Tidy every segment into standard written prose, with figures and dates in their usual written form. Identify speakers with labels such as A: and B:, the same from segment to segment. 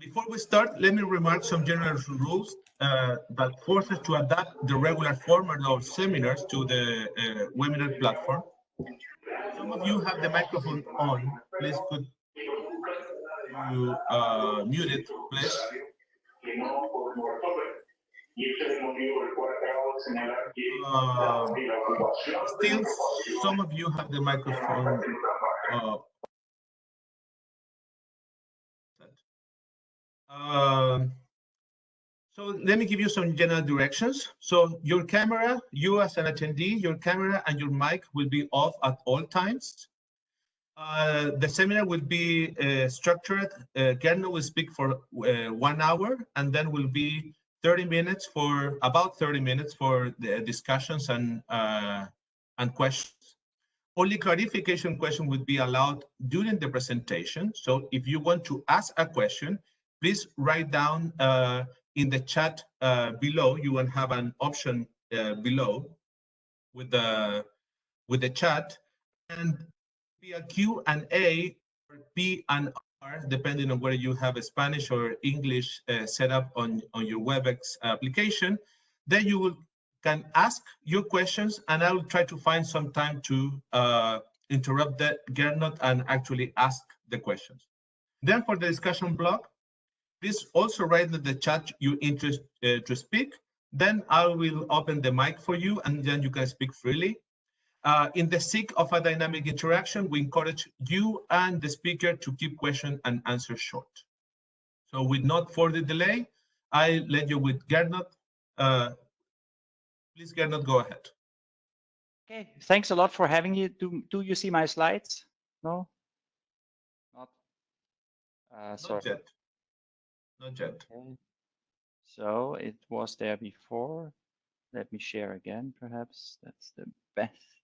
A: Before we start, let me remark some general rules that force us to adapt the regular format of seminars to the webinar platform. Some of you have the microphone on. Please could you mute it, please? Still, some of you have the microphone. So let me give you some general directions. So your camera, you as an attendee, your camera and your mic will be off at all times. The seminar will be structured. Gernot will speak for 1 hour, and then will be 30 minutes for about 30 minutes for the discussions and questions. Only clarification question would be allowed during the presentation. So if you want to ask a question, please write down in the chat below. You will have an option below with the chat, and be a Q&A or P and R, depending on whether you have a Spanish or English set up on your WebEx application. Then you can ask your questions, and I will try to find some time to interrupt Gernot and actually ask the questions. Then for the discussion block, please also write in the chat your interest to speak. Then I will open the mic for you, and then you can speak freely. In the sake of a dynamic interaction, we encourage you and the speaker to keep question and answer short. So with not further delay, I let you with Gernot. Please, Gernot, go ahead.
B: Okay, thanks a lot for having me. Do you see my slides? No? Not? Sorry.
A: Not yet. Not yet.
B: Okay. So it was there before. Let me share again, perhaps. That's the best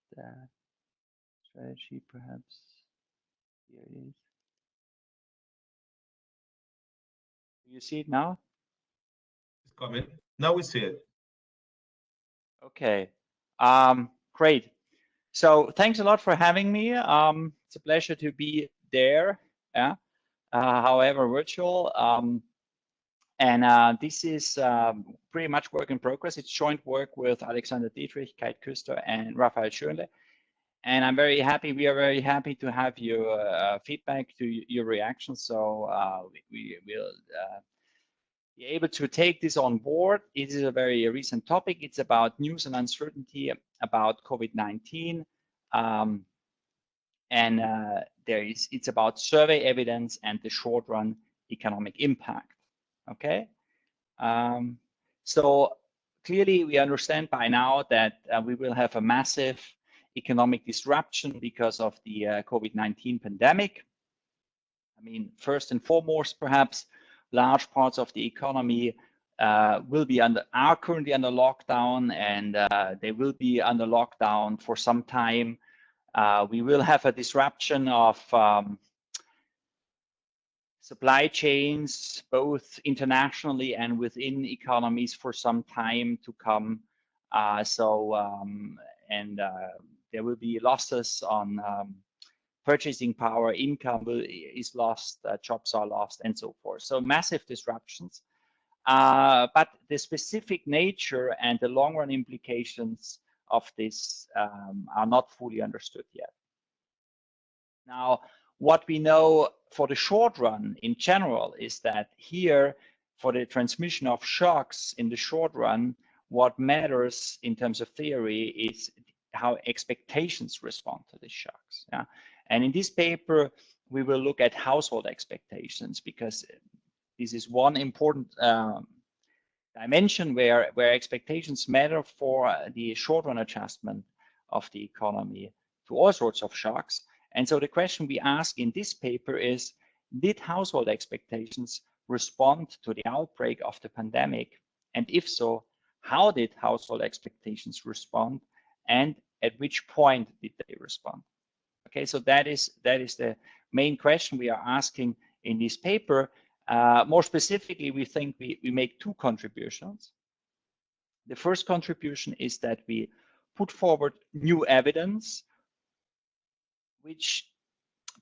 B: strategy, perhaps. Here it is. Do you see it now?
A: It's coming. Now we see it.
B: Okay. Great. So thanks a lot for having me. It's a pleasure to be there. Yeah. However, virtual. This is pretty much work in progress. It's joint work with Alexander Dietrich, Kate Küster, and Raphael Schönle. And I'm very happy. We are very happy to have your feedback, to your reactions. So we will be able to take this on board. It is a very recent topic. It's about news and uncertainty about COVID-19. It's about survey evidence and the short run economic impact. Okay. So clearly we understand by now that we will have a massive economic disruption because of the COVID-19 pandemic. I mean, first and foremost, perhaps large parts of the economy are currently under lockdown, and they will be under lockdown for some time. We will have a disruption of supply chains, both internationally and within economies, for some time to come. There will be losses on purchasing power, income is lost, jobs are lost, and so forth. So massive disruptions. But the specific nature and the long-run implications of this are not fully understood yet. Now, what we know for the short run in general is that here, for the transmission of shocks in the short run, what matters in terms of theory is how expectations respond to the shocks. Yeah? And in this paper, we will look at household expectations, because this is one important dimension where expectations matter for the short run adjustment of the economy to all sorts of shocks. And so the question we ask in this paper is, did household expectations respond to the outbreak of the pandemic? And if so, how did household expectations respond? And at which point did they respond? Okay, so that is the main question we are asking in this paper. More specifically, we think we make two contributions. The first contribution is that we put forward new evidence, which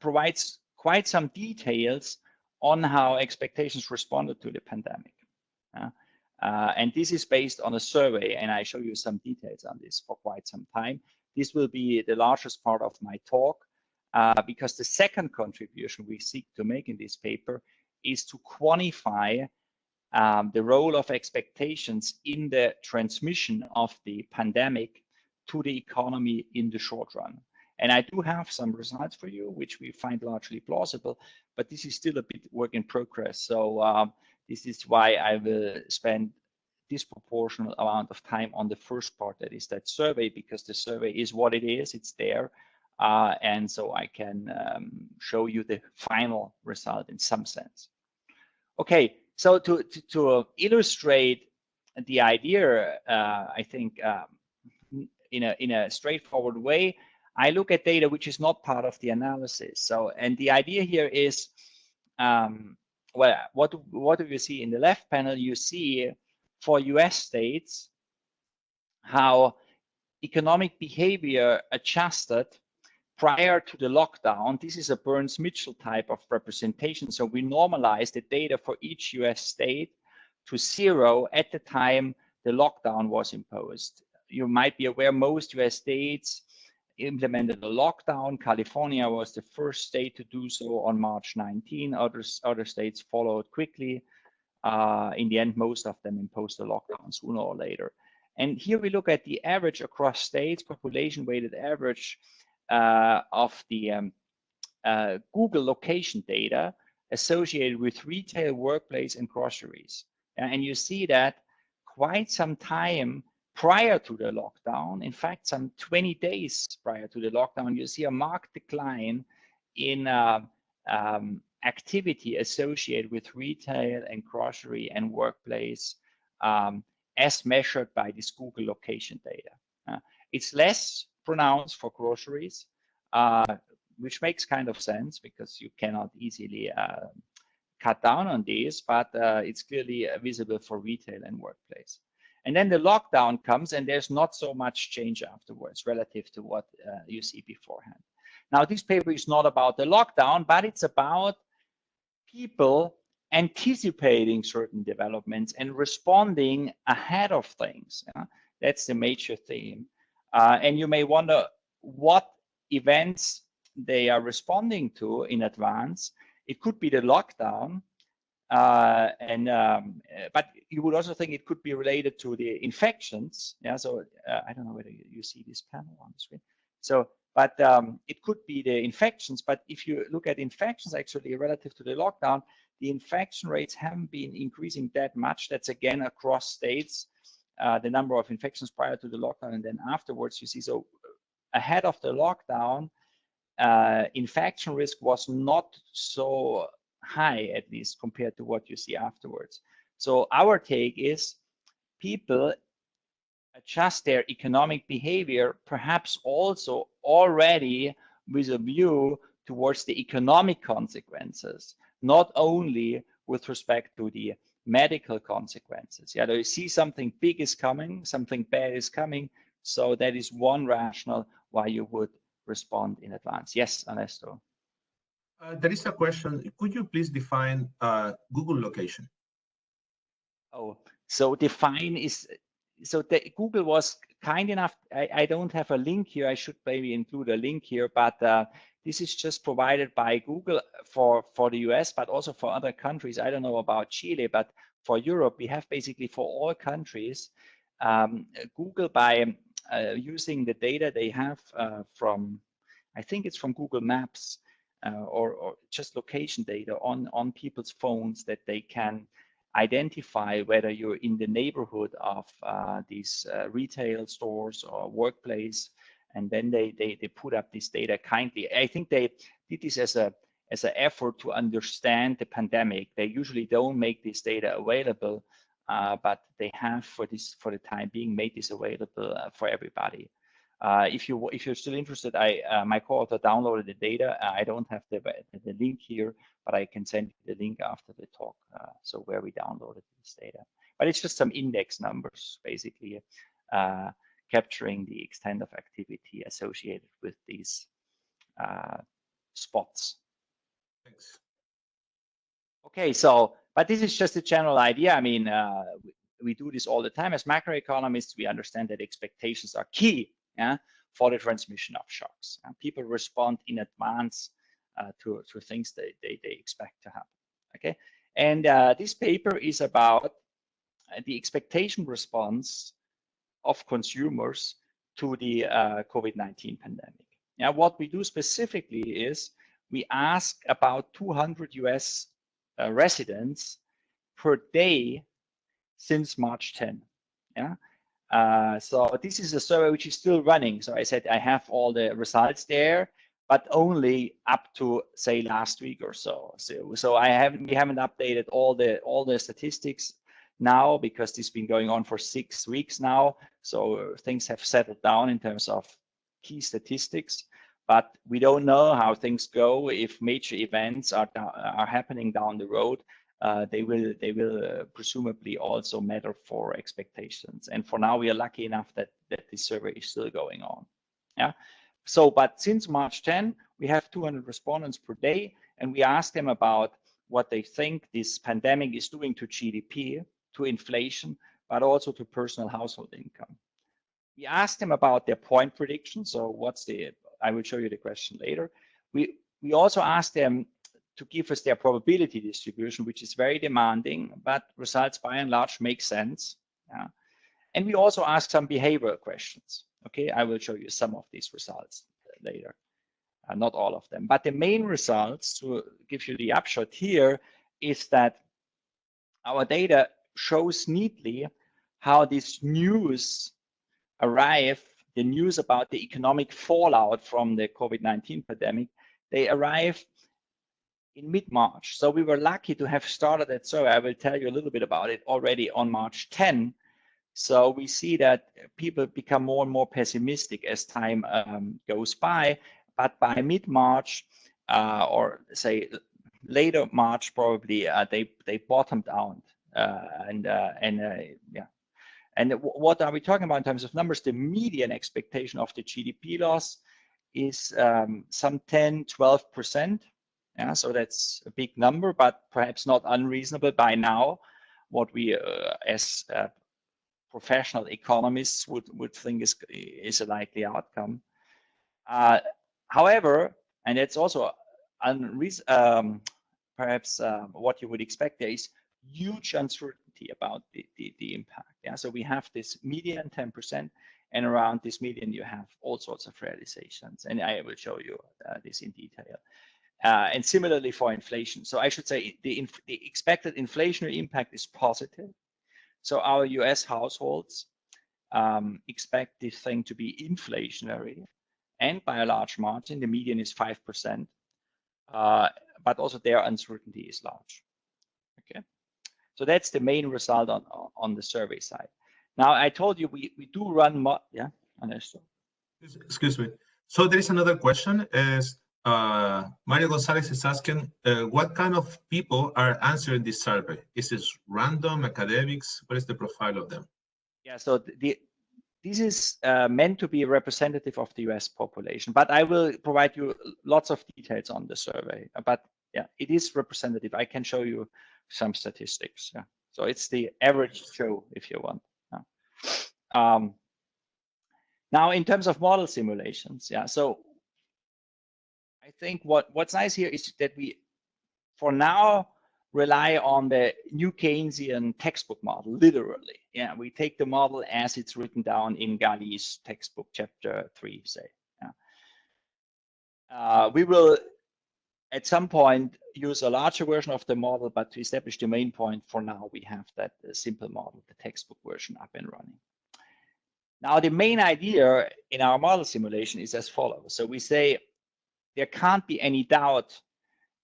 B: provides quite some details on how expectations responded to the pandemic. And this is based on a survey, and I show you some details on this for quite some time. This will be the largest part of my talk, because the second contribution we seek to make in this paper is to quantify the role of expectations in the transmission of the pandemic to the economy in the short run. And I do have some results for you, which we find largely plausible, but this is still a bit work in progress. So this is why I will spend disproportionate amount of time on the first part, that is that survey, because the survey is what it is, it's there. And so I can show you the final result in some sense. Okay, so to illustrate the idea, I think in a straightforward way, I look at data which is not part of the analysis. So, and the idea here is, well, what do you see in the left panel? You see for US states how economic behavior adjusted prior to the lockdown. This is a Burns-Mitchell type of representation. So we normalize the data for each US state to 0 at the time the lockdown was imposed. You might be aware most US states implemented a lockdown. California was the first state to do so on March 19. Other states followed quickly. In the end, most of them imposed a lockdown sooner or later. And here we look at the average across states, population-weighted average of the Google location data associated with retail, workplace, and groceries. And you see that quite some time prior to the lockdown, in fact, some 20 days prior to the lockdown, you see a marked decline in activity associated with retail and grocery and workplace as measured by this Google location data. It's less pronounced for groceries, which makes kind of sense because you cannot easily cut down on these, but it's clearly visible for retail and workplace. And then the lockdown comes and there's not so much change afterwards relative to what you see beforehand. Now, this paper is not about the lockdown, but it's about people anticipating certain developments and responding ahead of things. That's the major theme. And you may wonder what events they are responding to in advance. It could be the lockdown, but you would also think it could be related to the infections. Yeah, so I don't know whether you see this panel on the screen. So, but it could be the infections. But if you look at infections, actually relative to the lockdown, the infection rates haven't been increasing that much. That's again across states, the number of infections prior to the lockdown, and then afterwards you see. So ahead of the lockdown, infection risk was not so high, at least compared to what you see afterwards. So our take is people adjust their economic behavior, perhaps also already with a view towards the economic consequences, not only with respect to the medical consequences. Yeah, you see something big is coming, something bad is coming. So that is one rationale why you would respond in advance. Yes, Ernesto.
A: There is a question. Could you please define Google location? Oh,
B: so define is, so the Google was kind enough. I don't have a link here. I should maybe include a link here, but this is just provided by Google for the US, but also for other countries. I don't know about Chile, but for Europe, we have basically for all countries, Google by using the data they have from, I think it's from Google Maps, or just location data on people's phones, that they can identify whether you're in the neighborhood of these retail stores or workplace, and then they put up this data kindly. I think they did this as an effort to understand the pandemic. They usually don't make this data available, but they have for the time being made this available for everybody. If you're still interested, my co-author downloaded the data. I don't have the link here, but I can send you the link after the talk. So where we downloaded this data, but it's just some index numbers, basically capturing the extent of activity associated with these spots.
A: Thanks.
B: Okay, so, but this is just a general idea. I mean, we do this all the time as macroeconomists. We understand that expectations are key, yeah, for the transmission of shocks. People respond in advance to things they expect to happen. Okay, and this paper is about the expectation response of consumers to the COVID-19 pandemic. Now, what we do specifically is we ask about 200 US residents per day since March 10. Yeah. So this is a survey which is still running. So I said I have all the results there, but only up to say last week or so. So we haven't updated all the statistics now because this has been going on for 6 weeks now. So things have settled down in terms of key statistics, but we don't know how things go. If major events are happening down the road, they will presumably also matter for expectations. And for now, we are lucky enough that this survey is still going on. Yeah. So, but since March 10, we have 200 respondents per day, and we ask them about what they think this pandemic is doing to GDP, to inflation, but also to personal household income. We asked them about their point prediction. So I will show you the question later. We also asked them to give us their probability distribution, which is very demanding, but results by and large make sense. Yeah. And we also asked some behavioral questions. Okay, I will show you some of these results later. Not all of them, but the main results, to give you the upshot here, is that our data shows neatly how this news the news about the economic fallout from the COVID-19 pandemic, they arrive in mid-March. So we were lucky to have started that survey. I will tell you a little bit about it already on March 10. So we see that people become more and more pessimistic as time goes by. But by mid-March, or say later March, probably they bottomed out. Yeah. And what are we talking about in terms of numbers? The median expectation of the GDP loss is some 10–12%. Yeah, so that's a big number, but perhaps not unreasonable by now. What we, as professional economists, would think is a likely outcome. However, and it's also perhaps what you would expect, there is huge uncertainty about the impact. Yeah, so we have this median 10%, and around this median you have all sorts of realizations, and I will show you this in detail. And similarly for inflation. So I should say the expected inflationary impact is positive. So our US households expect this thing to be inflationary, and by a large margin. The median is 5%, but also their uncertainty is large. Okay, so that's the main result on the survey side. Now I told you we do run yeah, understood.
A: Excuse me. So there is another question. Mario Gonzalez is asking, what kind of people are answering this survey? Is this random, academics? What is the profile of them? Yeah,
B: so this is meant to be representative of the US population, but I will provide you lots of details on the survey. But yeah, it is representative. I can show you some statistics. Yeah, so it's the average Joe, if you want. Yeah. Now, in terms of model simulations, yeah, so I think what's nice here is that we, for now, rely on the new Keynesian textbook model, literally. Yeah, we take the model as it's written down in Gali's textbook, chapter 3, say. Yeah. We will, at some point, use a larger version of the model, but to establish the main point, for now, we have that simple model, the textbook version, up and running. Now, the main idea in our model simulation is as follows. So we say there can't be any doubt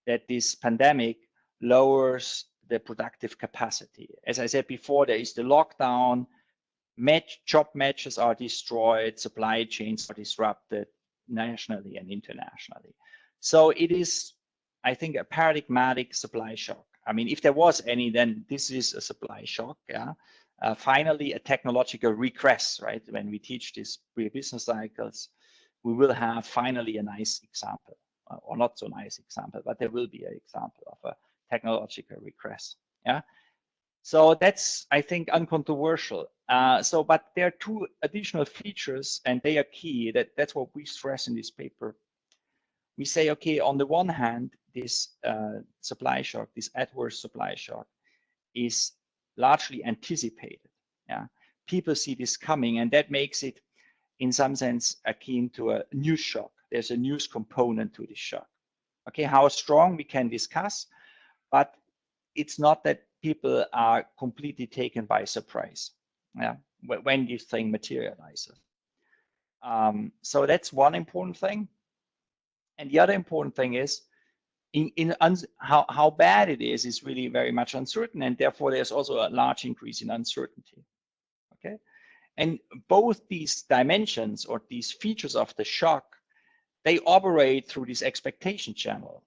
B: that this pandemic lowers the productive capacity. As I said before, there is the lockdown, job matches are destroyed, supply chains are disrupted nationally and internationally. So it is, I think, a paradigmatic supply shock. I mean, if there was any, then this is a supply shock. Yeah. Finally, a technological regress, right? When we teach these business cycles, we will have finally a nice example, or not so nice example, but there will be an example of a technological regress. Yeah. So that's, I think, uncontroversial. But there are two additional features, and they are key. That's what we stress in this paper. We say, okay, on the one hand, this supply shock, this adverse supply shock, is largely anticipated. Yeah, people see this coming, and that makes it, in some sense, akin to a news shock. There's a news component to this shock. Okay, how strong we can discuss, but it's not that people are completely taken by surprise. Yeah, when this thing materializes. So that's one important thing. And the other important thing is, how bad it is really very much uncertain, and therefore there's also a large increase in uncertainty. Okay, and both these dimensions or these features of the shock, they operate through this expectation channel,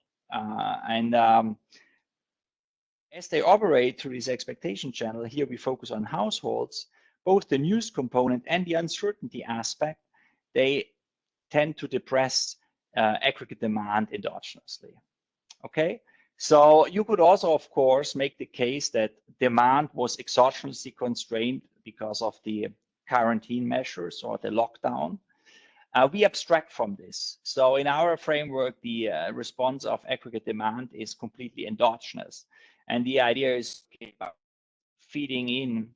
B: as they operate through this expectation channel, here we focus on households, both the news component and the uncertainty aspect, they tend to depress aggregate demand endogenously. Okay, so you could also, of course, make the case that demand was exogenously constrained because of the quarantine measures or the lockdown. We abstract from this. So in our framework, the response of aggregate demand is completely endogenous. And the idea is feeding in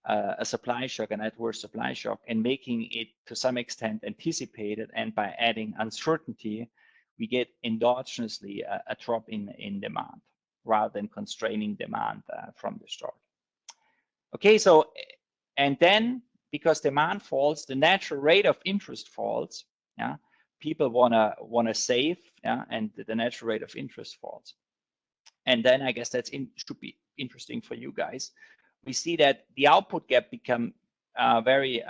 B: a supply shock, an adverse supply shock, and making it to some extent anticipated. And by adding uncertainty, we get endogenously a drop in demand rather than constraining demand from the start. Okay, so, and then because demand falls, the natural rate of interest falls. Yeah, people wanna save. Yeah, and the natural rate of interest falls. And then I guess that should be interesting for you guys. We see that the output gap become very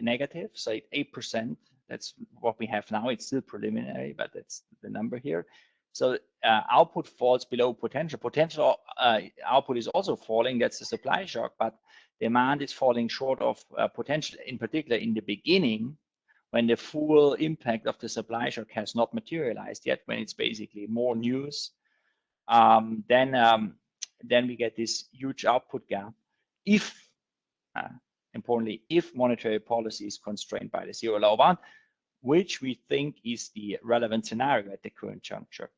B: negative. So 8%. That's what we have now. It's still preliminary, but that's the number here. So output falls below potential. Potential output is also falling. That's the supply shock, but demand is falling short of potential, in particular in the beginning, when the full impact of the supply shock has not materialized yet, when it's basically more news. Then we get this huge output gap if, importantly, if monetary policy is constrained by the zero lower bound, which we think is the relevant scenario at the current juncture.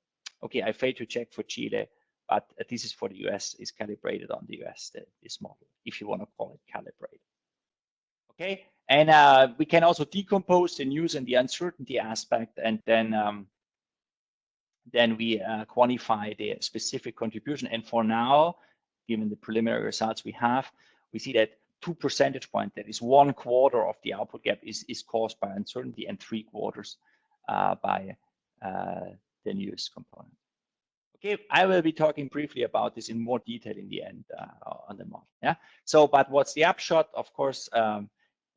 B: Okay, I failed to check for Chile, but this is for the US, is calibrated on the US, this model, if you want to call it calibrated. Okay, and we can also decompose the news and the uncertainty aspect, and then we quantify the specific contribution. And for now, given the preliminary results we have, we see that 2 percentage points, that is 1/4 of the output gap, is caused by uncertainty, and 3/4 by the news component. Okay, I will be talking briefly about this in more detail in the end on the model. Yeah. So, but what's the upshot? Of course,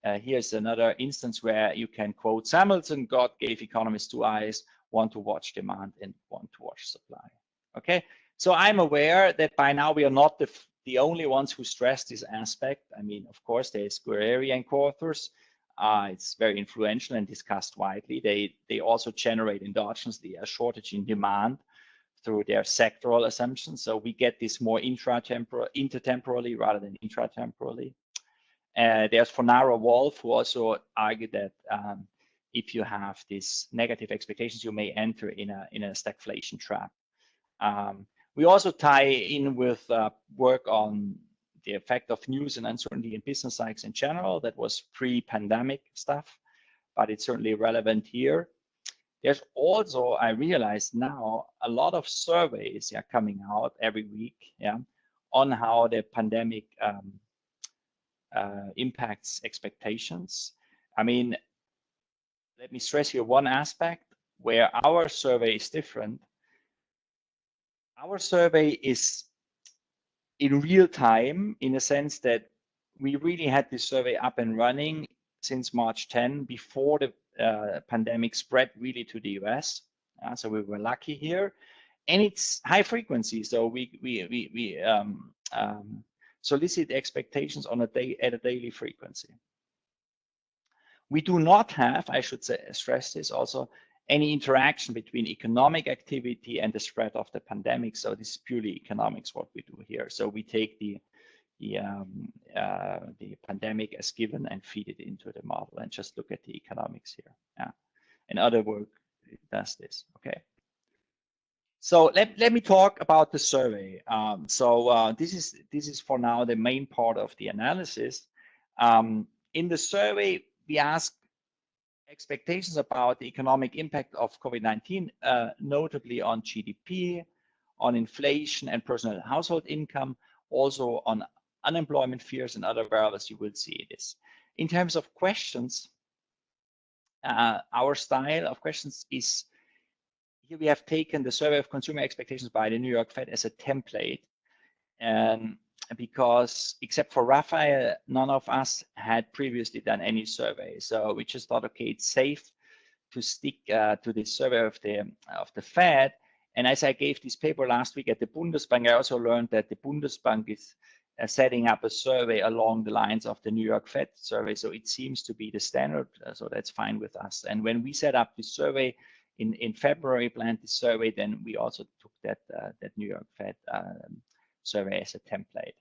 B: here's another instance where you can quote Samuelson: God gave economists 2 eyes, one to watch demand and one to watch supply. Okay, so I'm aware that by now we are not the only ones who stress this aspect. I mean, of course, there's Guerreri and co-authors. It's very influential and discussed widely. They also generate endogenously a shortage in demand through their sectoral assumptions. So we get this more intertemporally rather than intratemporally. There's Fornaro-Wolf, who also argued that if you have these negative expectations, you may enter in a stagflation trap. We also tie in with work on the effect of news and uncertainty in business cycles in general. That was pre-pandemic stuff, but it's certainly relevant here. There's also, I realize now, a lot of surveys coming out every week on how the pandemic impacts expectations. I mean, let me stress here one aspect where our survey is different. Our survey is in real time, in a sense that we really had this survey up and running since March 10, before the pandemic spread really to the US. So we were lucky here, and it's high frequency. So we solicit expectations on at a daily frequency. We do not have, I should say, stress this also, any interaction between economic activity and the spread of the pandemic. So this is purely economics what we do here. So we take the pandemic as given and feed it into the model and just look at the economics here. Yeah, and other work does this. Okay. So let me talk about the survey. This is for now the main part of the analysis. In the survey, we ask expectations about the economic impact of COVID-19, notably on GDP, on inflation and personal household income, also on unemployment fears and other variables. You will see this. In terms of questions, our style of questions is, here we have taken the survey of consumer expectations by the New York Fed as a template. And because except for Raphael, none of us had previously done any survey. So we just thought, okay, it's safe to stick to this survey of the Fed. And as I gave this paper last week at the Bundesbank, I also learned that the Bundesbank is setting up a survey along the lines of the New York Fed survey. So it seems to be the standard. So that's fine with us. And when we set up this survey in February, planned this survey, then we also took that New York Fed survey as a template.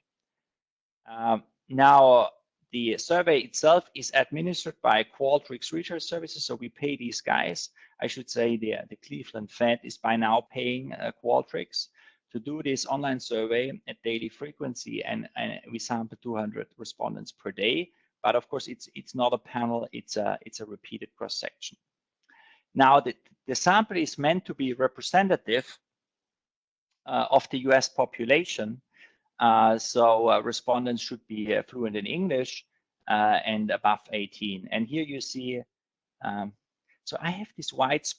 B: Now, the survey itself is administered by Qualtrics Research Services, so we pay these guys. I should say the Cleveland Fed is by now paying Qualtrics to do this online survey at daily frequency, and we sample 200 respondents per day. But of course, it's not a panel; it's a repeated cross section. Now, the sample is meant to be representative of the U.S. population. Respondents should be fluent in English and above 18. And here you see, so I have this white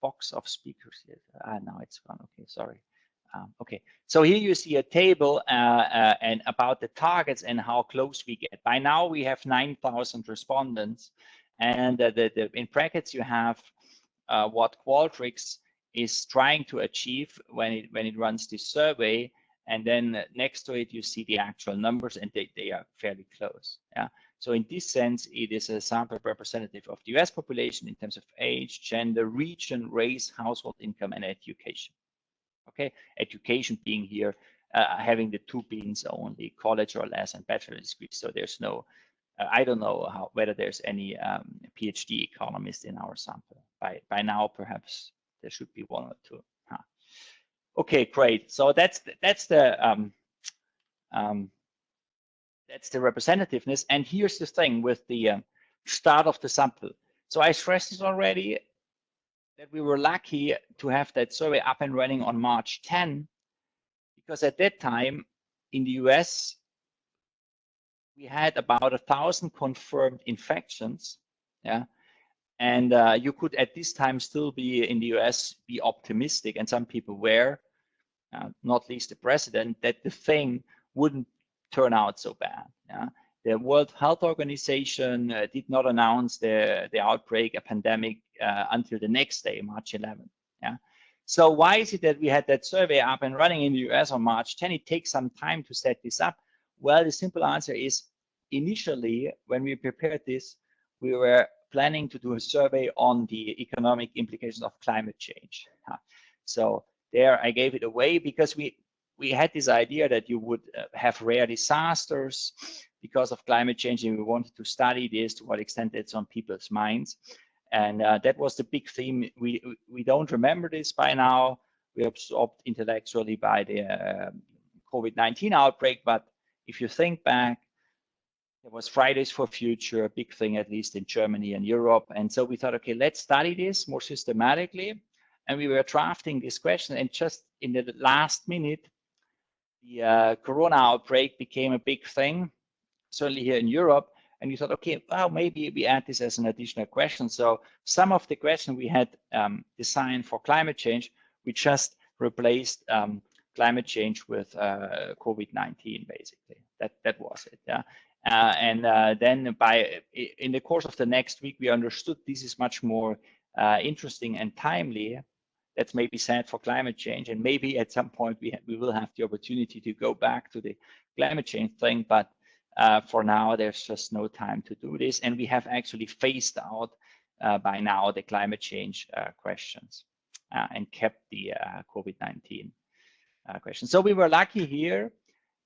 B: box of speakers here. Now it's gone. Okay, sorry. Okay, so here you see a table and about the targets and how close we get. By now we have 9,000 respondents, and in brackets you have what Qualtrics is trying to achieve when it runs this survey. And then next to it, you see the actual numbers, and they are fairly close. Yeah. So in this sense, it is a sample representative of the US population in terms of age, gender, region, race, household income, and education. Okay, education being here, having the two beans only, college or less, and bachelor's degree. So there's no, I don't know whether there's any PhD economist in our sample. By now, perhaps there should be one or two. Huh. Okay, great. So that's the representativeness. And here's the thing with the start of the sample. So I stressed this already, that we were lucky to have that survey up and running on March 10, because at that time in the US, we had about 1,000 confirmed infections. Yeah. And you could at this time still be in the US, be optimistic, and some people were, not least the president, that the thing wouldn't turn out so bad. Yeah? The World Health Organization did not announce the outbreak, a pandemic, until the next day, March 11th. Yeah? So why is it that we had that survey up and running in the US on March 10? It takes some time to set this up. Well, the simple answer is, initially, when we prepared this, we were planning to do a survey on the economic implications of climate change. So there I gave it away because we had this idea that you would have rare disasters because of climate change, and we wanted to study this, to what extent it's on people's minds. And that was the big theme. We don't remember this by now. We absorbed intellectually by the COVID-19 outbreak, but if you think back, there was Fridays for Future, a big thing, at least in Germany and Europe. And so we thought, okay, let's study this more systematically. And we were drafting this question, and just in the last minute, the Corona outbreak became a big thing, certainly here in Europe. And we thought, okay, well, maybe we add this as an additional question. So some of the questions we had designed for climate change, we just replaced climate change with COVID-19, basically. That was it. Yeah. Then in the course of the next week, we understood this is much more interesting and timely. That's maybe sad for climate change, and maybe at some point we will have the opportunity to go back to the climate change thing, but for now there's just no time to do this, and we have actually phased out by now the climate change questions and kept the COVID-19 question. So we were lucky here.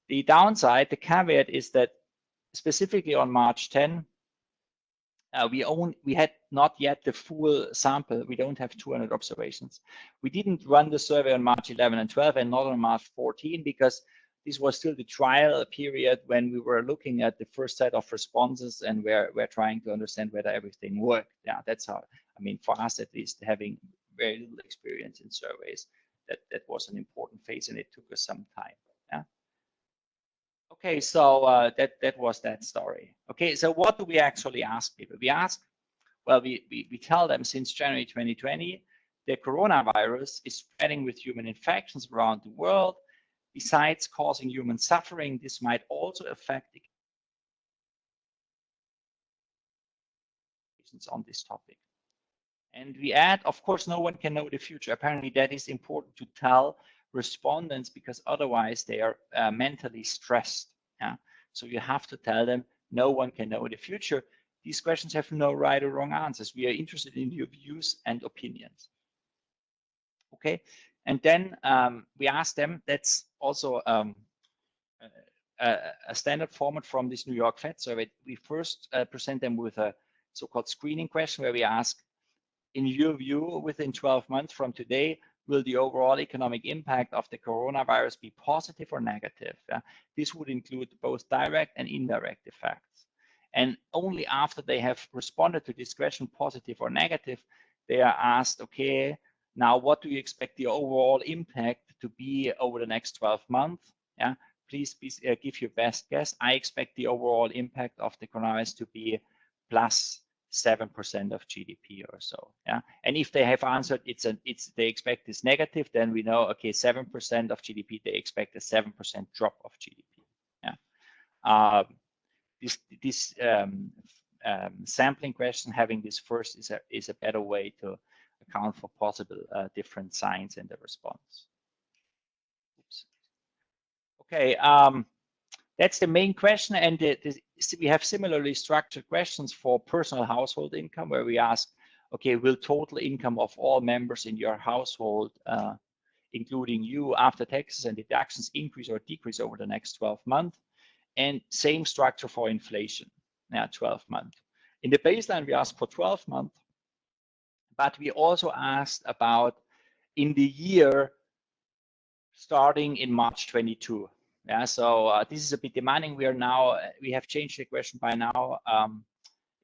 B: The downside, the caveat is that specifically on March 10, we had not yet the full sample. We don't have 200 observations. We didn't run the survey on March 11 and 12 and not on March 14 because this was still the trial period when we were looking at the first set of responses and we're trying to understand whether everything worked. Yeah, that's how, I mean, for us at least, having very little experience in surveys, that was an important phase and it took us some time. Yeah. Okay, so that was that story. Okay, so what do we actually ask people? We ask, well, we tell them since January 2020, the coronavirus is spreading with human infections around the world. Besides causing human suffering, this might also affect on this topic. And we add, of course, no one can know the future. Apparently, that is important to tell respondents because otherwise they are mentally stressed. Yeah? So you have to tell them no one can know the future. These questions have no right or wrong answers. We are interested in your views and opinions. Okay, and then we ask them, that's also a standard format from this New York Fed survey. We first present them with a so-called screening question where we ask, in your view, within 12 months from today, will the overall economic impact of the coronavirus be positive or negative? This would include both direct and indirect effects. And only after they have responded to this question, positive or negative, they are asked, okay, now what do you expect the overall impact to be over the next 12 months? Yeah, please give your best guess. I expect the overall impact of the coronavirus to be plus 7% of GDP or so. Yeah, and if they have answered they expect this negative, then we know, okay, 7% of GDP, they expect a 7% drop of GDP. Yeah, this sampling question, having this first is a better way to account for possible different signs in the response. Oops. Okay, that's the main question, and we have similarly structured questions for personal household income, where we ask, okay, will total income of all members in your household, including you after taxes and deductions, increase or decrease over the next 12 months? And same structure for inflation, 12 months. In the baseline, we ask for 12 months, but we also asked about in the year starting in March 22. Yeah, so this is a bit demanding. We have changed the question by now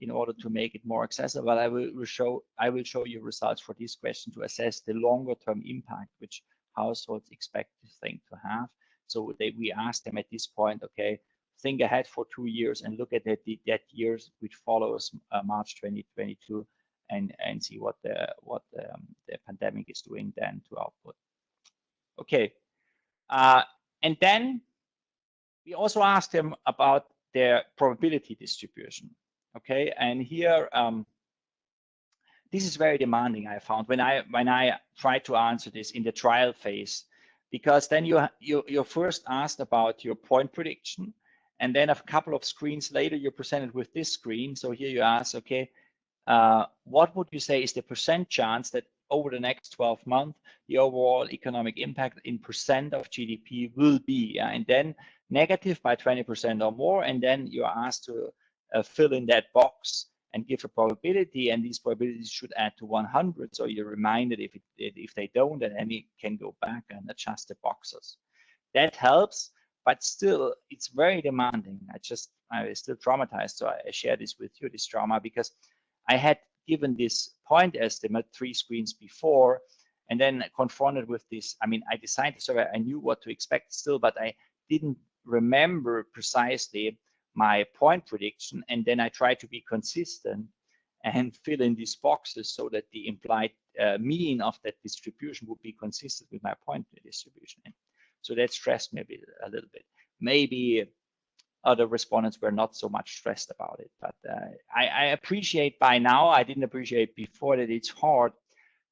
B: in order to make it more accessible. I will show you results for this question to assess the longer term impact which households expect this thing to have. So we asked them at this point, okay, think ahead for 2 years and look at that years which follows March 2022 and see what the pandemic is doing then to output. Okay, and then we also asked them about their probability distribution. Okay, and here this is very demanding. I found when I tried to answer this in the trial phase, because then you're first asked about your point prediction, and then a couple of screens later you're presented with this screen. So here you ask, okay, what would you say is the percent chance that over the next 12 months the overall economic impact in percent of GDP will be? And then negative by 20% or more, and then you're asked to fill in that box and give a probability, and these probabilities should add to 100. So you're reminded if they don't, then you can go back and adjust the boxes. That helps, but still it's very demanding. I was still traumatized, so I share this with you, this trauma, because I had given this point estimate 3 screens before, and then confronted with this. I mean, I designed the survey, I knew what to expect still, but I didn't remember precisely my point prediction, and then I tried to be consistent and fill in these boxes so that the implied mean of that distribution would be consistent with my point distribution. And so that stressed me a little bit. Maybe other respondents were not so much stressed about it, but I appreciate by now, I didn't appreciate before, that it's hard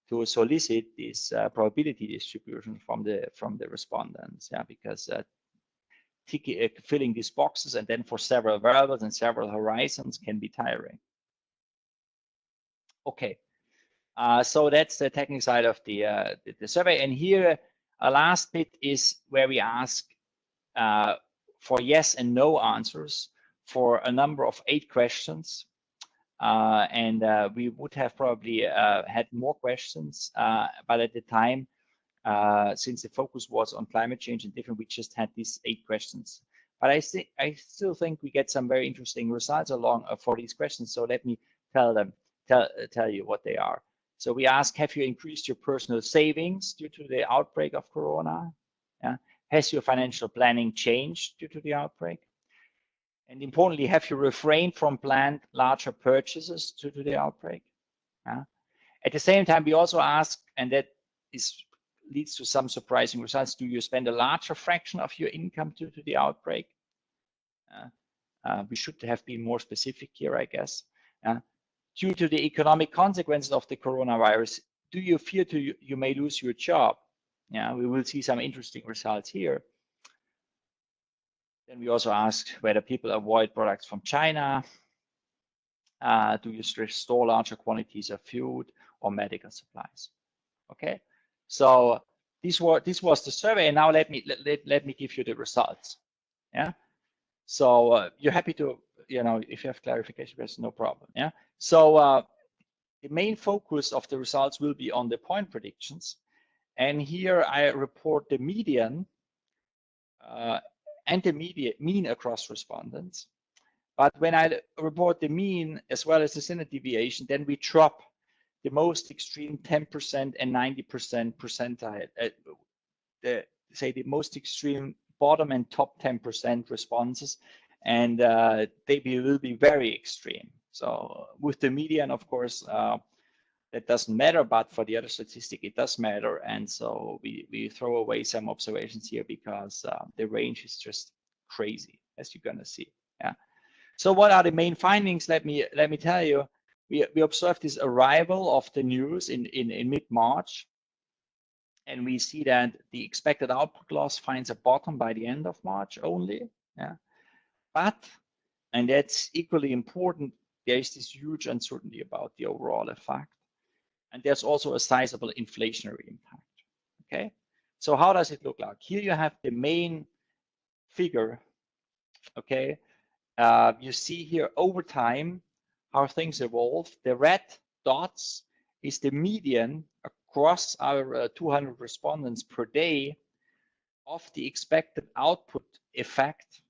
B: to solicit this probability distribution from the respondents, yeah, because filling these boxes and then for several variables and several horizons can be tiring. Okay, so that's the technical side of the survey. And here, a last bit is where we ask for yes and no answers for a number of 8 questions. And we would have probably had more questions, but at the time, since the focus was on climate change and different, we just had these 8 questions. But I still think we get some very interesting results along for these questions. So let me tell you what they are. So we ask, have you increased your personal savings due to the outbreak of Corona? Yeah. Has your financial planning changed due to the outbreak? And importantly, have you refrained from planned larger purchases due to the outbreak? Yeah. At the same time, we also ask, and that leads to some surprising results, do you spend a larger fraction of your income due to the outbreak? We should have been more specific here, I guess. Due to the economic consequences of the coronavirus, do you fear you may lose your job? Yeah, we will see some interesting results here. Then we also asked whether people avoid products from China. Do you store larger quantities of food or medical supplies? Okay, so this was the survey, and now let me give you the results. Yeah, so you're happy to, if you have clarification, there's no problem. Yeah, so the main focus of the results will be on the point predictions, and here I report the median and the mean across respondents. But when I report the mean as well as the standard deviation, then we drop the most extreme 10% and 90% percentile. The most extreme bottom and top 10% responses, and they will be very extreme. So with the median, of course, that doesn't matter, but for the other statistic, it does matter. And so we throw away some observations here because the range is just crazy, as you're gonna see. Yeah. So what are the main findings? Let me tell you. We observed this arrival of the news in mid-March, and we see that the expected output loss finds a bottom by the end of March only. Yeah. But, and that's equally important, there is this huge uncertainty about the overall effect. And there's also a sizable inflationary impact. Okay, so how does it look like? Here you have the main figure. Okay, you see here over time how things evolve. The red dots is the median across our 200 respondents per day of the expected output effect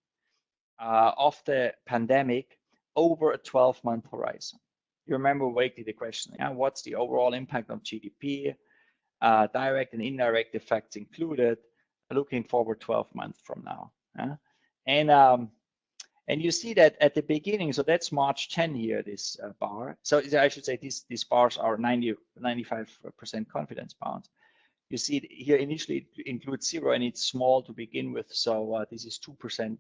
B: of the pandemic over a 12-month horizon. You remember vaguely the question, yeah, what's the overall impact on GDP, direct and indirect effects included, looking forward 12 months from now. And you see that at the beginning, so that's March 10 here, this bar. So I should say these bars are 95% confidence bounds. You see here initially it includes 0 and it's small to begin with. So this is 2%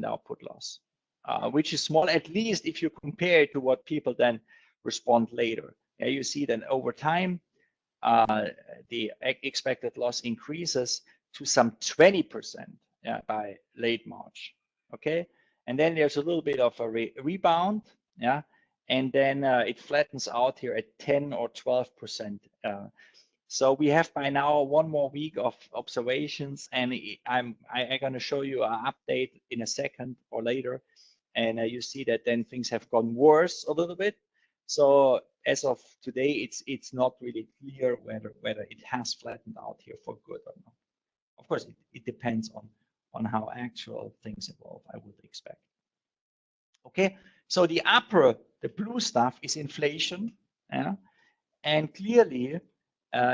B: output loss. Which is small, at least if you compare it to what people then respond later. Yeah, you see then over time, the expected loss increases to some 20% by late March. Okay, and then there's a little bit of a rebound, yeah, and then it flattens out here at 10 or 12%. So we have by now 1 more week of observations, and I'm going to show you an update in a second or later. And you see that then things have gone worse a little bit. So as of today, it's not really clear whether it has flattened out here for good or not. Of course, it depends on how actual things evolve, I would expect. Okay, so the blue stuff is inflation, yeah? And clearly,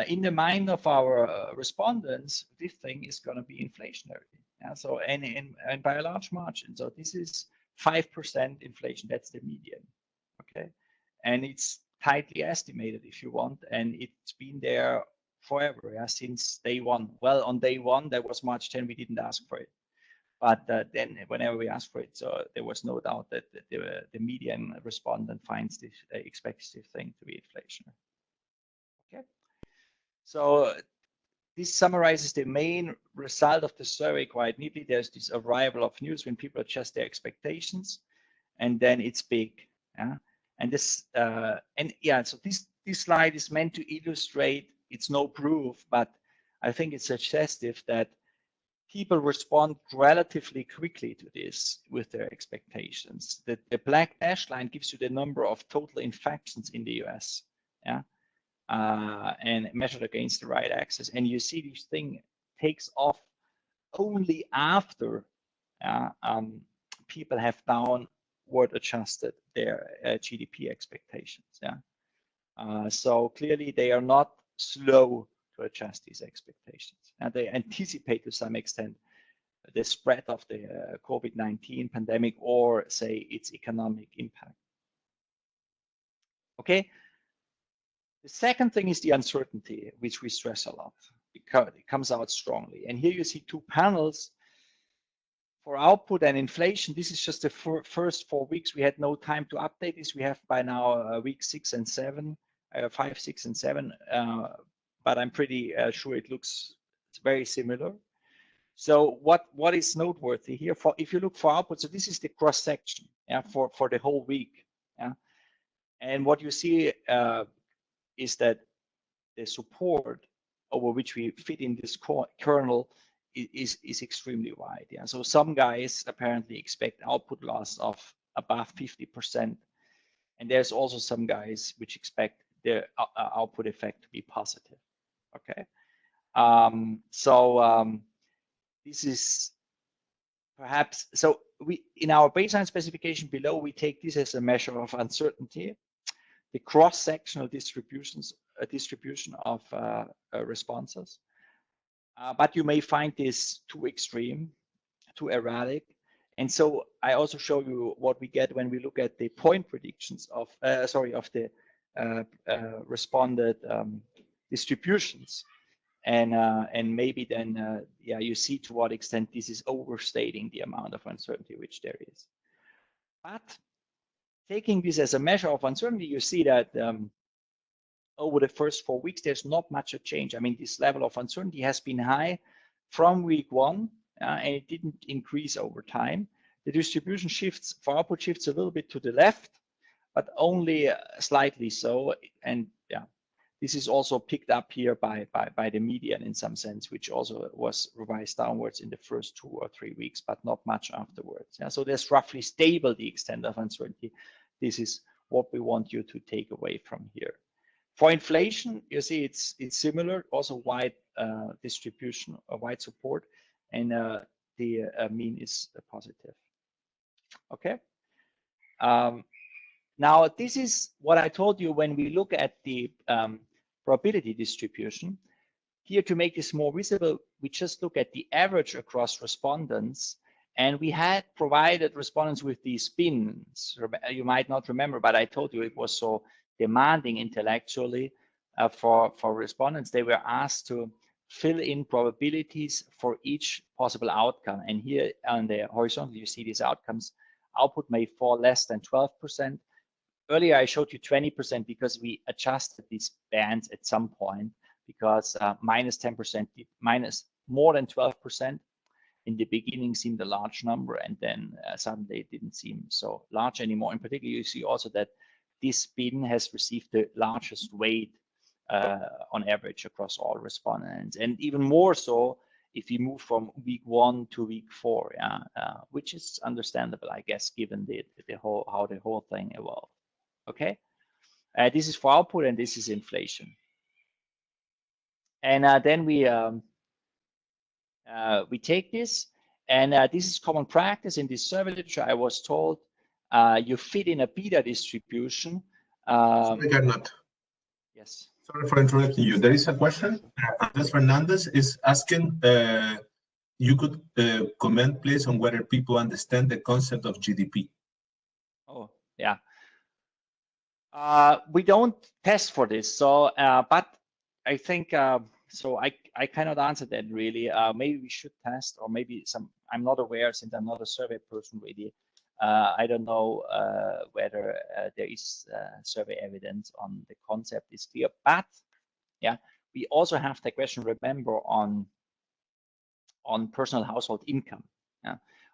B: in the mind of our respondents, this thing is going to be inflationary. Yeah? So and by a large margin. So this is 5% inflation, that's the median, okay? And it's tightly estimated if you want, and it's been there forever, yeah, since day 1. Well, on day 1, that was March 10, we didn't ask for it. But then whenever we asked for it, so there was no doubt that the median respondent finds this expected thing to be inflationary. Okay, so this summarizes the main result of the survey quite neatly. There's this arrival of news when people adjust their expectations, and then it's big. Yeah? And this so this slide is meant to illustrate, it's no proof, but I think it's suggestive that people respond relatively quickly to this with their expectations. The black dashed line gives you the number of total infections in the US, and measured against the right axis. And you see this thing takes off only after people have downward adjusted their GDP expectations. So clearly they are not slow to adjust these expectations, and they anticipate to some extent the spread of the COVID-19 pandemic, or say its economic impact. Okay. The second thing is the uncertainty, which we stress a lot because it comes out strongly. And here you see two panels for output and inflation. This is just the first 4 weeks. We had no time to update this. We have by now week 6 and 7, 5, 6, and 7. But I'm pretty sure it's very similar. So what is noteworthy here? If you look for output, so this is the cross section, for the whole week, and what you see is that the support over which we fit in this kernel is extremely wide. So some guys apparently expect output loss of above 50%, and there's also some guys which expect the output effect to be positive. Okay, this is perhaps, so we, in our baseline specification below, we take this as a measure of uncertainty, the cross-sectional distribution of responses. But you may find this too extreme, too erratic. And so I also show you what we get when we look at the point predictions of the responded distributions. And maybe then, you see to what extent this is overstating the amount of uncertainty which there is. But taking this as a measure of uncertainty, you see that over the first 4 weeks, there's not much a change. I mean, this level of uncertainty has been high from week 1, and it didn't increase over time. The distribution shifts, for output shifts a little bit to the left, but only slightly so. And this is also picked up here by the median in some sense, which also was revised downwards in the first 2 or 3 weeks, but not much afterwards. So there's roughly stable the extent of uncertainty. This is what we want you to take away from here. For inflation, you see it's similar, also wide distribution, wide support, and the mean is positive. Okay. Now this is what I told you when we look at the probability distribution. Here, to make this more visible, we just look at the average across respondents, and we had provided respondents with these spins. You might not remember, but I told you it was so demanding intellectually for respondents. They were asked to fill in probabilities for each possible outcome. And here on the horizontal, you see these outcomes. Output may fall less than 12%. Earlier, I showed you 20% because we adjusted these bands at some point, because minus 10%, minus more than 12% in the beginning seemed a large number, and then suddenly it didn't seem so large anymore. In particular, you see also that this spin has received the largest weight on average across all respondents, and even more so if you move from week 1 to week 4, which is understandable, I guess, given how the whole thing evolved. Okay, this is for output, and this is inflation. And then we take this, and this is common practice in this survey literature. I was told you fit in a beta distribution.
A: Sorry, Gernot.
B: Yes.
A: Sorry for interrupting you. There is a question. Andres Fernandez is asking, you could comment, please, on whether people understand the concept of GDP.
B: Oh, yeah. We don't test for this, so but I think so. I cannot answer that really. Maybe we should test, or maybe some. I'm not aware, since I'm not a survey person really. I don't know whether there is survey evidence on the concept is clear. But we also have the question, remember, on personal household income,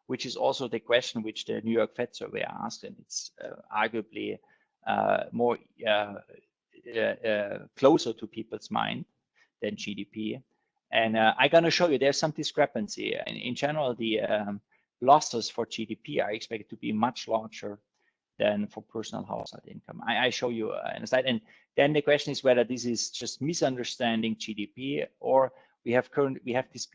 B: which is also the question which the New York Fed survey asked, and it's arguably more closer to people's mind than GDP. And I'm going to show you there's some discrepancy. In general, the losses for GDP are expected to be much larger than for personal household income. I show you in a slide. And then the question is whether this is just misunderstanding GDP, or we have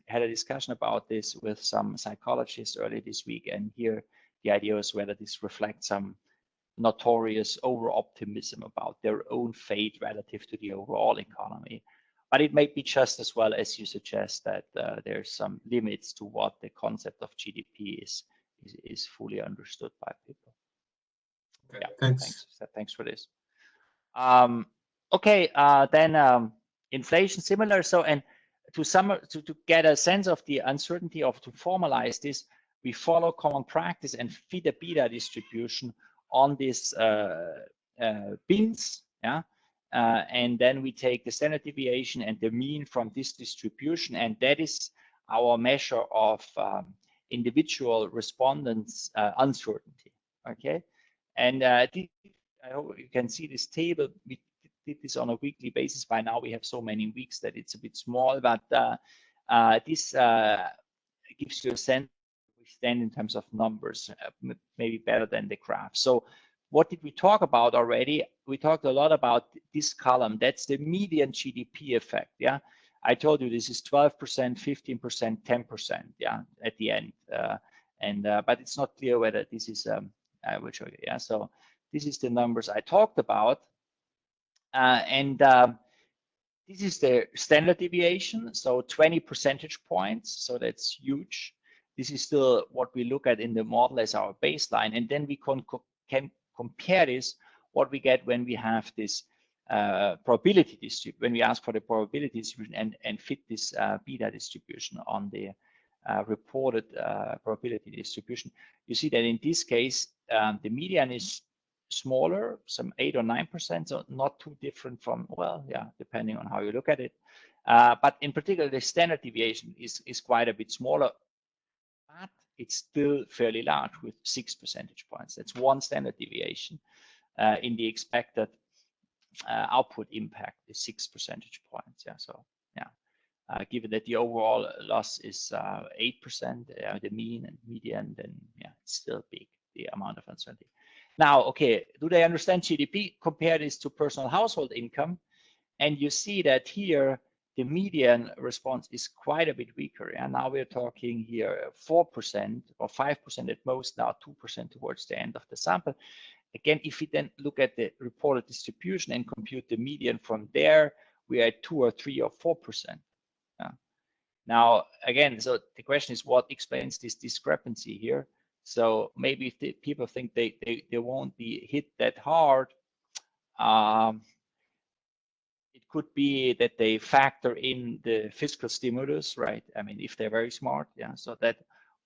B: had a discussion about this with some psychologists earlier this week. And here the idea is whether this reflects some notorious over-optimism about their own fate relative to the overall economy. But it may be just as well as you suggest that there's some limits to what the concept of GDP is fully understood by people.
A: Okay,
B: yeah, thanks for this. Okay, then inflation similar. So, and to get a sense of the uncertainty of to formalize this, we follow common practice and fit a beta distribution on these bins, yeah. And then we take the standard deviation and the mean from this distribution, and that is our measure of individual respondents' uncertainty. Okay, and I hope you can see this table. We did this on a weekly basis. By now we have so many weeks that it's a bit small, but this gives you a sense where we stand in terms of numbers, maybe better than the graph. So what did we talk about already? We talked a lot about this column. That's the median GDP effect. Yeah, I told you this is 12%, 15%, 10%. Yeah, at the end, but it's not clear whether this is. I will show you. Yeah, so this is the numbers I talked about, and this is the standard deviation. So 20 percentage points. So that's huge. This is still what we look at in the model as our baseline, and then we can compare this what we get when we have this probability distribution, when we ask for the probability distribution and fit this beta distribution on the reported probability distribution. You see that in this case, the median is smaller, some 8 or 9%, so not too different from, well, yeah, depending on how you look at it. But in particular, the standard deviation is quite a bit smaller, but it's still fairly large with 6 percentage points. That's one standard deviation in the expected output impact is 6 percentage points. Yeah, so yeah, given that the overall loss is 8%, the mean and median, then yeah, it's still big, the amount of uncertainty. Now, okay, do they understand GDP? Compare this to personal household income, and you see that here the median response is quite a bit weaker. And now we're talking here 4% or 5% at most, now 2% towards the end of the sample. Again, if we then look at the reported distribution and compute the median from there, we are at 2 or 3 or 4%. Now, again, so the question is what explains this discrepancy here? So maybe if the people think they won't be hit that hard, it could be that they factor in the fiscal stimulus, right? I mean, if they're very smart, yeah. So that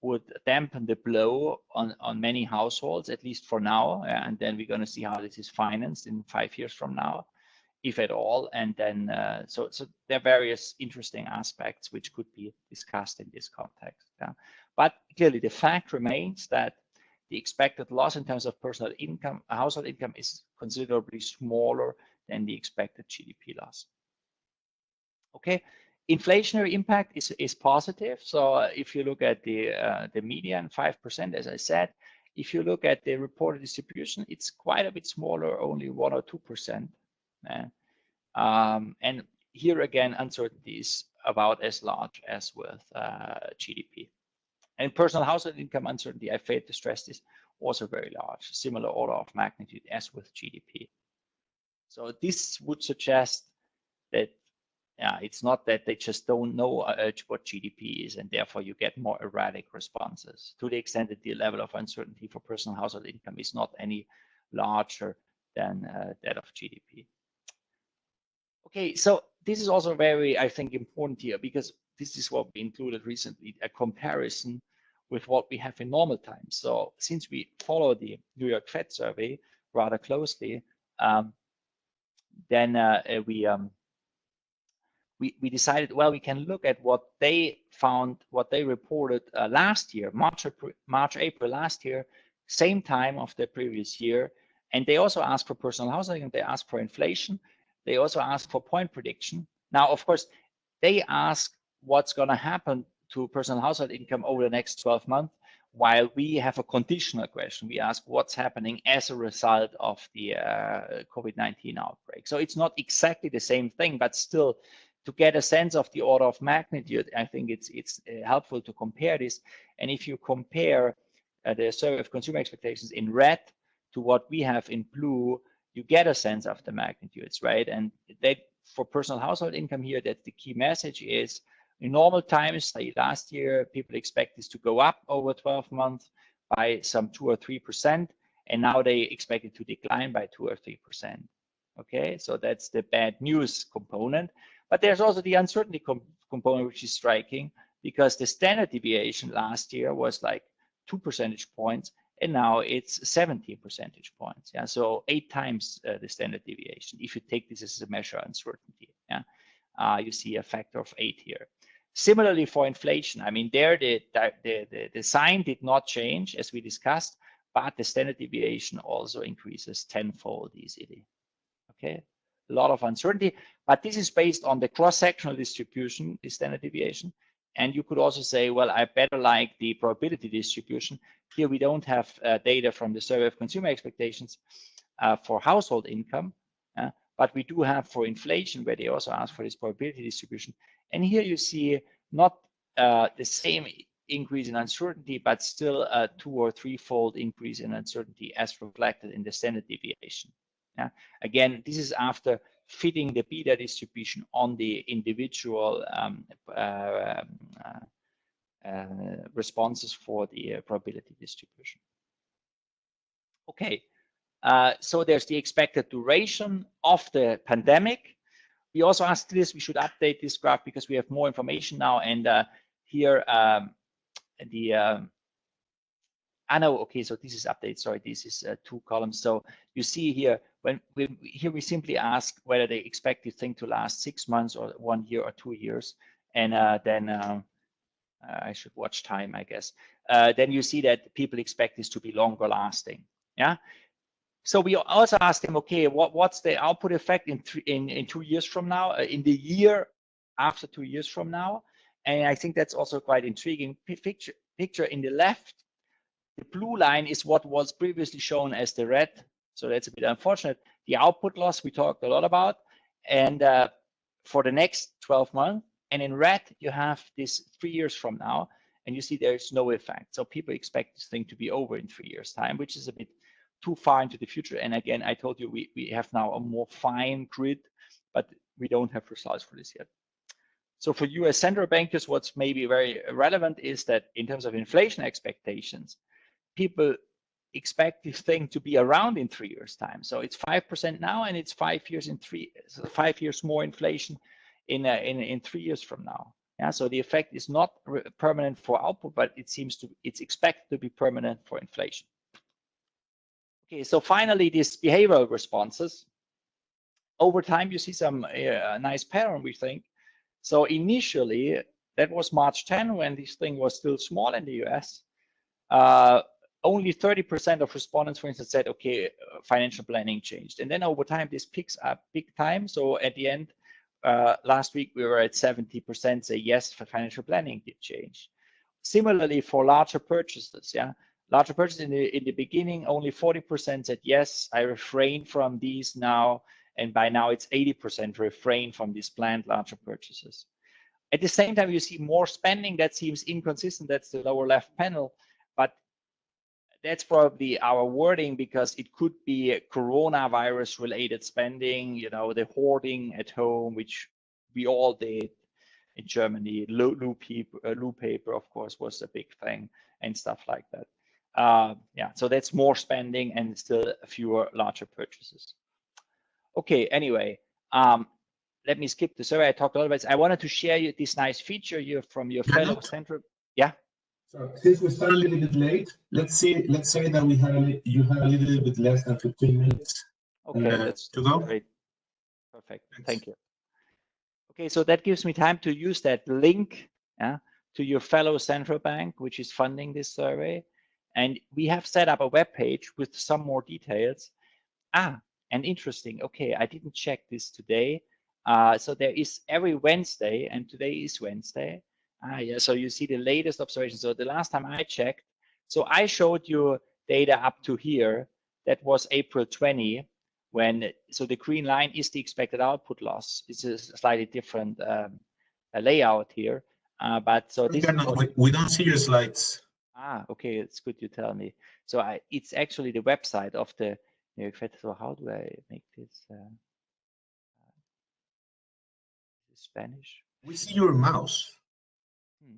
B: would dampen the blow on many households, at least for now. And then we're going to see how this is financed in 5 years from now, if at all. And then, so there are various interesting aspects which could be discussed in this context. Yeah. But clearly, the fact remains that the expected loss in terms of personal income, household income, is considerably smaller than the expected GDP loss. Okay, inflationary impact is positive. So if you look at the median, 5%, as I said, if you look at the reported distribution, it's quite a bit smaller, only 1 or 2%. And here again, uncertainty is about as large as with GDP. And personal household income uncertainty, I failed to stress this, also very large, similar order of magnitude as with GDP. So this would suggest that it's not that they just don't know what GDP is, and therefore you get more erratic responses, to the extent that the level of uncertainty for personal household income is not any larger than that of GDP. Okay, so this is also very, I think, important here, because this is what we included recently, a comparison with what we have in normal times. So since we follow the New York Fed survey rather closely, then we decided, well, we can look at what they found, what they reported last year, March, April last year, same time of the previous year, And they also ask for personal household income, they ask for inflation, they also ask for point prediction. Now, of course, they ask what's going to happen to personal household income over the next 12 months, while we have a conditional question. We ask what's happening as a result of the COVID-19 outbreak. So it's not exactly the same thing, but still, to get a sense of the order of magnitude, I think it's helpful to compare this. And if you compare the survey of consumer expectations in red to what we have in blue, you get a sense of the magnitudes, right? And that for personal household income here, that the key message is, in normal times, say last year, people expect this to go up over 12 months by some 2 or 3%, and now they expect it to decline by 2 or 3%. Okay, so that's the bad news component. But there's also the uncertainty component, which is striking, because the standard deviation last year was like 2 percentage points, and now it's 17 percentage points. Yeah, so 8 times the standard deviation. If you take this as a measure of uncertainty, yeah, you see a factor of 8 here. Similarly for inflation, I mean, there the sign did not change as we discussed, but the standard deviation also increases tenfold easily. Okay, a lot of uncertainty, but this is based on the cross-sectional distribution, the standard deviation. And you could also say, well, I better like the probability distribution. Here we don't have data from the survey of consumer expectations for household income, but we do have for inflation, where they also ask for this probability distribution. And here you see not the same increase in uncertainty, but still a 2 or 3-fold increase in uncertainty as reflected in the standard deviation. Yeah. Again, this is after fitting the beta distribution on the individual responses for the probability distribution. Okay, so there's the expected duration of the pandemic. We also asked this, we should update this graph because we have more information now. And here, I know, okay, so this is update, sorry, this is 2 columns. So you see here, here we simply ask whether they expect this thing to last 6 months or 1 year or 2 years. And then I should watch time, I guess. Then you see that people expect this to be longer lasting, yeah? So we also asked them, okay, what's the output effect in 2 years from now, in the year after 2 years from now? And I think that's also quite intriguing. Picture in the left, the blue line is what was previously shown as the red. So that's a bit unfortunate. The output loss we talked a lot about, and for the next 12 months. And in red, you have this 3 years from now, and you see there's no effect. So people expect this thing to be over in 3 years' time, which is a bit too far into the future. And again, I told you we have now a more fine grid, but we don't have results for this yet. So for US central bankers, what's maybe very relevant is that in terms of inflation expectations, people expect this thing to be around in 3 years' time. So it's 5% now, and it's 5 years in 5 years more inflation in 3 years from now. Yeah, so the effect is not permanent for output, but it's expected to be permanent for inflation. Okay, so finally, these behavioral responses. Over time, you see some nice pattern, we think. So initially, that was March 10, when this thing was still small in the US. Only 30% of respondents, for instance, said, okay, financial planning changed. And then over time, this picks up big time. So at the end, last week, we were at 70% say yes, for financial planning did change. Similarly, for larger purchases, yeah. Larger purchases in the beginning, only 40% said yes, I refrain from these now. And by now, it's 80% refrain from these planned larger purchases. At the same time, you see more spending. That seems inconsistent. That's the lower left panel. But that's probably our wording, because it could be coronavirus related spending, you know, the hoarding at home, which we all did in Germany. Loo paper, of course, was a big thing, and stuff like that. Yeah, so that's more spending and still fewer larger purchases. Okay, anyway, let me skip the survey. I talked a lot about this. I wanted to share you this nice feature here from your fellow central. Yeah.
A: So since we started a little bit late, let's say that you have a little bit less than 15 minutes.
B: Okay, that's
A: to go.
B: Great. Perfect. Thank you. Okay, so that gives me time to use that link, yeah, to your fellow central bank, which is funding this survey. And we have set up a web page with some more details. and interesting. Okay, I didn't check this today. So there is every Wednesday, and today is Wednesday. Yeah, so you see the latest observation. So the last time I checked, so I showed you data up to here. That was April 20, when, so the green line is the expected output loss. It's a slightly different layout here. But so this
A: we don't see your slides.
B: Okay, it's good you tell me. So it's actually the website of the, so how do I make this Spanish?
A: We see your mouse.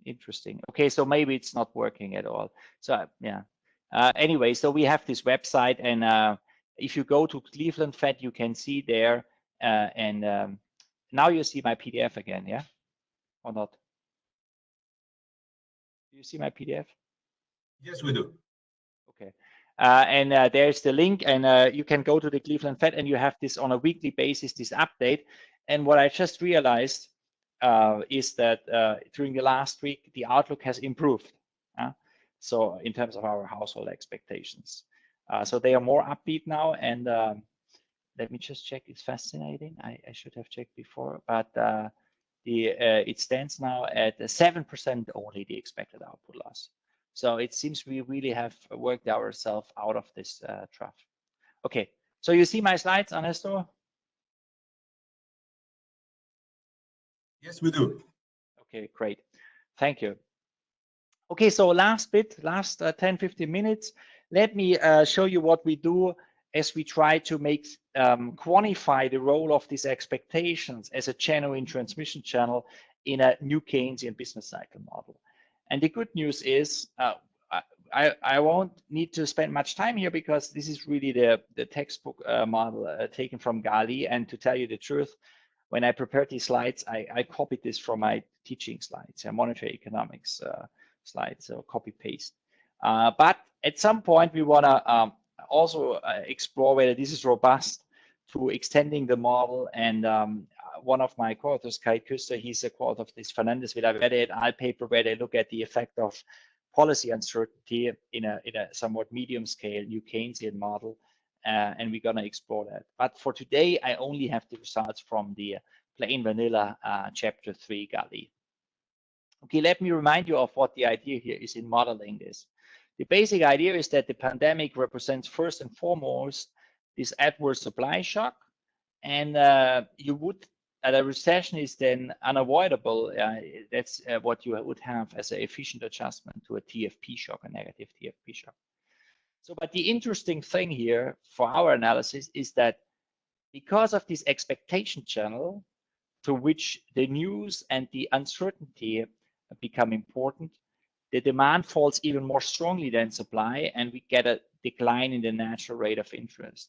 B: Interesting. Okay, so maybe it's not working at all. So yeah. Anyway, so we have this website, and if you go to Cleveland Fed, you can see there, and now you see my PDF again, yeah, or not? Do you see my PDF?
A: Yes, we do.
B: Okay. And there's the link, and you can go to the Cleveland Fed, and you have this on a weekly basis, this update. And what I just realized is that during the last week, the outlook has improved. So in terms of our household expectations. So they are more upbeat now. And let me just check. It's fascinating. I should have checked before, but it stands now at 7% only the expected output loss. So it seems we really have worked ourselves out of this trough. Okay, so you see my slides, Ernesto?
A: Yes, we do.
B: Okay, great. Thank you. Okay, so last 10-15 minutes, let me show you what we do as we try to make quantify the role of these expectations as a genuine transmission channel in a new Keynesian business cycle model. And the good news is I won't need to spend much time here, because this is really the textbook model taken from Gali. And to tell you the truth, when I prepared these slides, I copied this from my teaching slides, monetary economics slides, so copy paste. But at some point, we want to also explore whether this is robust to extending the model. And one of my co-authors, Kai Küster, he's a co-author of this Fernandez Villaverde et al. Paper, where they look at the effect of policy uncertainty in a somewhat medium scale new Keynesian model. And we're going to explore that. But for today, I only have the results from the plain vanilla chapter 3 Gali. Okay, let me remind you of what the idea here is in modeling this. The basic idea is that the pandemic represents first and foremost this adverse supply shock, and you would, a recession is then unavoidable. That's what you would have as an efficient adjustment to a TFP shock, a negative TFP shock. So, but the interesting thing here for our analysis is that because of this expectation channel, to which the news and the uncertainty become important, the demand falls even more strongly than supply, and we get a decline in the natural rate of interest.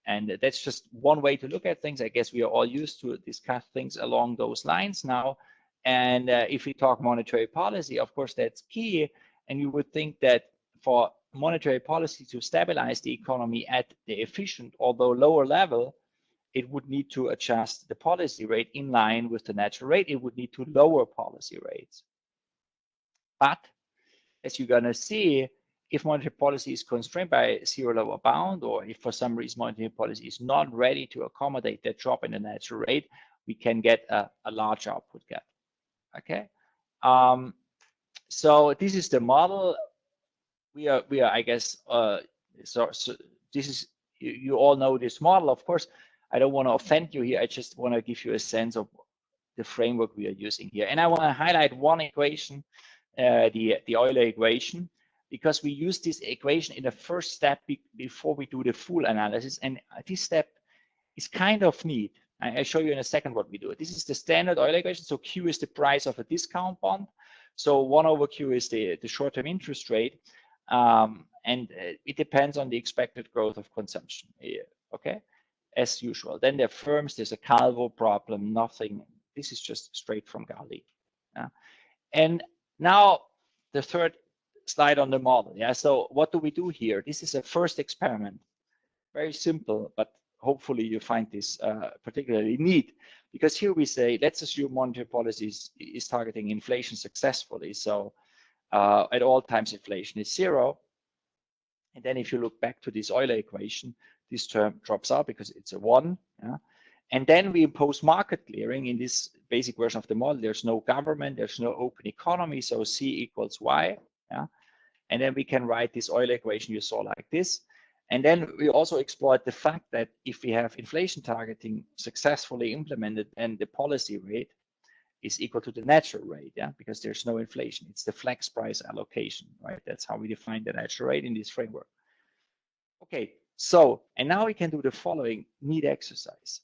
B: And that's just one way to look at things. I guess we are all used to discuss things along those lines now. And if we talk monetary policy, of course, that's key. And you would think that for monetary policy to stabilize the economy at the efficient, although lower level, it would need to adjust the policy rate in line with the natural rate. It would need to lower policy rates. But as you're going to see, if monetary policy is constrained by zero lower bound, or if for some reason monetary policy is not ready to accommodate that drop in the natural rate, we can get a large output gap. Okay, so this is the model. We are I guess, so this is, you all know this model. Of course, I don't want to offend you here. I just want to give you a sense of the framework we are using here. And I want to highlight one equation, the Euler equation, because we use this equation in the first step before we do the full analysis. And this step is kind of neat. I'll show you in a second what we do. This is the standard Euler equation. So Q is the price of a discount bond. So 1 over Q is the short-term interest rate. And it depends on the expected growth of consumption here, okay, as usual. Then there are firms, there's a Calvo problem, nothing. This is just straight from Gali. And now the third slide on the model. Yeah, so what do we do here? This is a first experiment. Very simple, but hopefully you find this particularly neat, because here we say, let's assume monetary policy is targeting inflation successfully. So at all times inflation is 0. And then if you look back to this Euler equation, this term drops out because it's a 1. Yeah? And then we impose market clearing in this basic version of the model. There's no government, there's no open economy, so C equals Y. Yeah? And then we can write this Euler equation you saw like this. And then we also exploit the fact that if we have inflation targeting successfully implemented, and the policy rate is equal to the natural rate, yeah, because there's no inflation. It's the flex price allocation, right? That's how we define the natural rate in this framework. Okay, so, and now we can do the following neat exercise.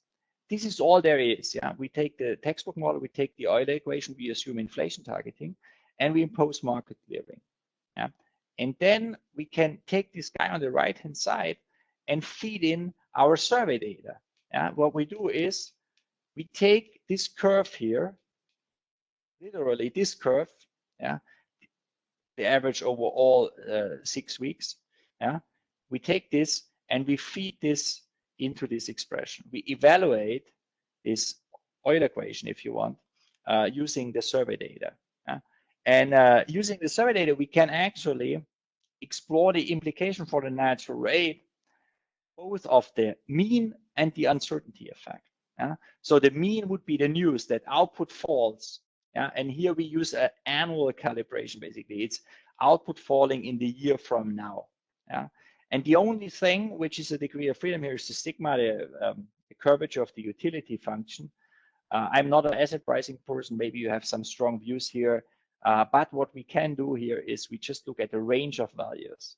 B: This is all there is, yeah. We take the textbook model, we take the Euler equation, we assume inflation targeting, and we impose market clearing, yeah. And then we can take this guy on the right-hand side and feed in our survey data. Yeah? What we do is we take this curve here, literally this curve, yeah, the average over all 6 weeks. Yeah, we take this and we feed this into this expression. We evaluate this Euler equation, if you want, using the survey data. Yeah? And using the survey data, we can actually explore the implication for the natural rate, both of the mean and the uncertainty effect. Yeah? So the mean would be the news that output falls. Yeah? And here we use an annual calibration, basically. It's output falling in the year from now. Yeah? And the only thing which is a degree of freedom here is the sigma, the curvature of the utility function. I'm not an asset pricing person. Maybe you have some strong views here. But what we can do here is we just look at the range of values.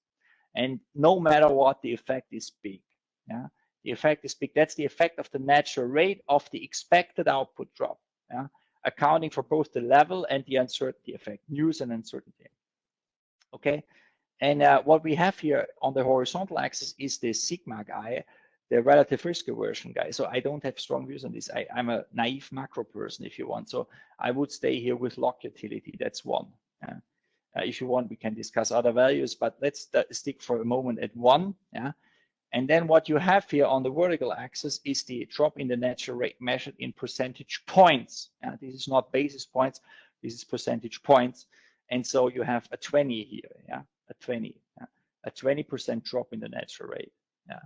B: And no matter what, the effect is big. Yeah? The effect is big. That's the effect of the natural rate of the expected output drop, yeah? Accounting for both the level and the uncertainty effect, news and uncertainty. Okay, and what we have here on the horizontal axis is the sigma guy, the relative risk aversion guy. So I don't have strong views on this. I'm a naive macro person, if you want. So I would stay here with log utility. That's 1. Yeah? If you want, we can discuss other values, but let's stick for a moment at 1. Yeah. And then what you have here on the vertical axis is the drop in the natural rate measured in percentage points. Yeah? This is not basis points. This is percentage points. And so you have a 20 here. Yeah, a 20. Yeah? A 20% drop in the natural rate. Yeah.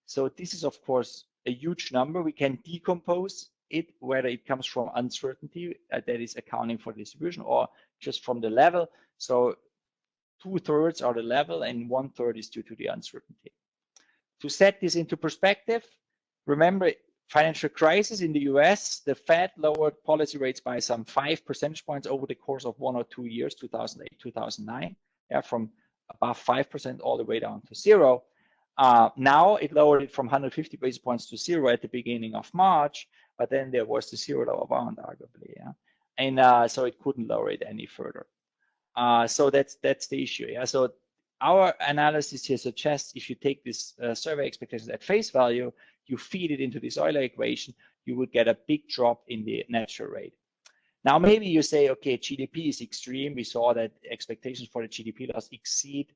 B: So this is, of course, a huge number. We can decompose it, whether it comes from uncertainty that is accounting for distribution or just from the level. So 2/3 are the level and 1/3 is due to the uncertainty. To set this into perspective, remember financial crisis in the US, the Fed lowered policy rates by some 5 percentage points over the course of 1 or 2 years, 2008, 2009, yeah, from above 5% all the way down to 0. Now it lowered it from 150 basis points to 0 at the beginning of March, but then there was the 0 lower bound, arguably, yeah, and so it couldn't lower it any further. So that's the issue, yeah. So our analysis here suggests if you take this survey expectations at face value, you feed it into this Euler equation, you would get a big drop in the natural rate. Now maybe you say, okay, GDP is extreme. We saw that expectations for the GDP loss exceed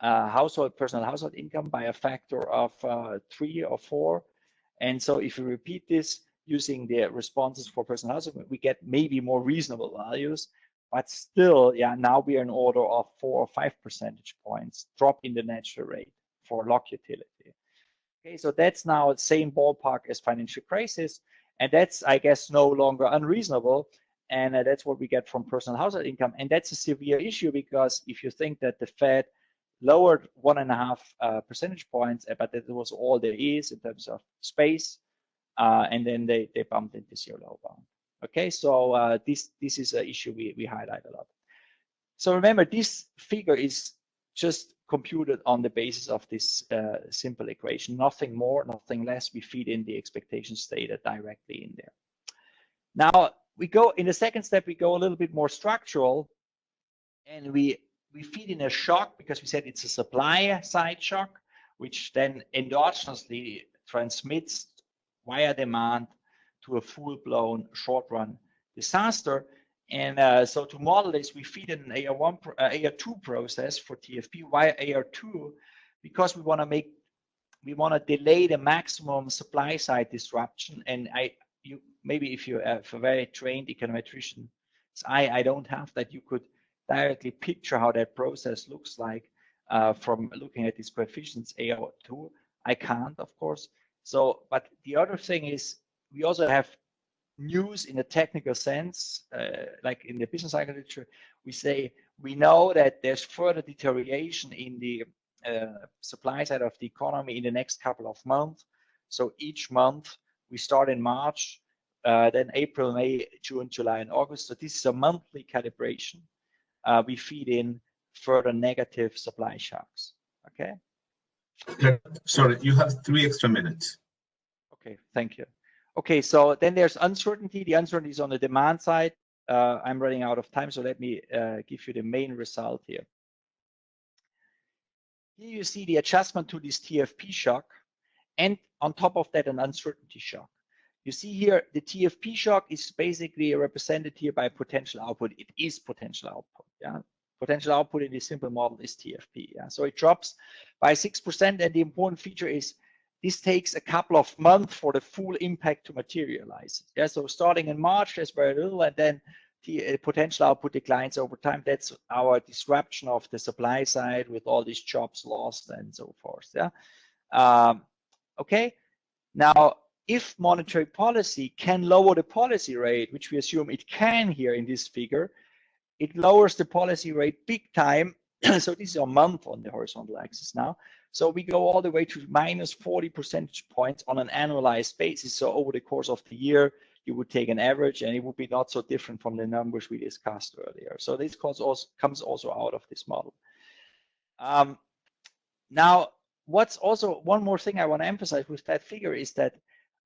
B: personal household income by a factor of 3 or 4. And so if you repeat this using the responses for personal household, we get maybe more reasonable values, but still, yeah, now we are in order of 4 or 5 percentage points drop in the natural rate for log utility. Okay, so that's now the same ballpark as financial crisis, and that's, I guess, no longer unreasonable. And that's what we get from personal household income. And that's a severe issue because if you think that the Fed lowered 1.5 percentage points, but that was all there is in terms of space, and then they bumped into 0 lower bound. Okay, so this is an issue we highlight a lot. So remember, this figure is just computed on the basis of this simple equation, nothing more, nothing less. We feed in the expectations data directly in there. Now we go in the second step, we go a little bit more structural, and we feed in a shock because we said it's a supply side shock, which then endogenously transmits via demand to a full-blown short-run disaster. And so to model this, we feed in an AR2 process for TFP via AR2 because we want to delay the maximum supply side disruption. And maybe if you have a very trained econometrician, I don't have that, you could directly picture how that process looks like from looking at these coefficients AR2. I can't, of course. So, but the other thing is we also have news in a technical sense, like in the business architecture, we say we know that there's further deterioration in the supply side of the economy in the next couple of months. So each month we start in March, then April, May, June, July, and August. So this is a monthly calibration. We feed in further negative supply shocks. Okay.
A: Sorry, you have 3 extra minutes.
B: Okay, thank you. Okay, so then there's uncertainty. The uncertainty is on the demand side. I'm running out of time, so let me give you the main result here. Here you see the adjustment to this TFP shock, and on top of that, an uncertainty shock. You see here, the TFP shock is basically represented here by potential output. It is potential output. Yeah, potential output in this simple model is TFP. Yeah, so it drops by 6%, and the important feature is this takes a couple of months for the full impact to materialize. Yeah, so starting in March, there's very little, and then the potential output declines over time. That's our disruption of the supply side with all these jobs lost and so forth. Yeah. Okay. Now, if monetary policy can lower the policy rate, which we assume it can here in this figure, it lowers the policy rate big time. So this is a month on the horizontal axis now. So we go all the way to minus 40 percentage points on an annualized basis. So over the course of the year, you would take an average, and it would be not so different from the numbers we discussed earlier. So this comes also out of this model. Now, what's also one more thing I want to emphasize with that figure is that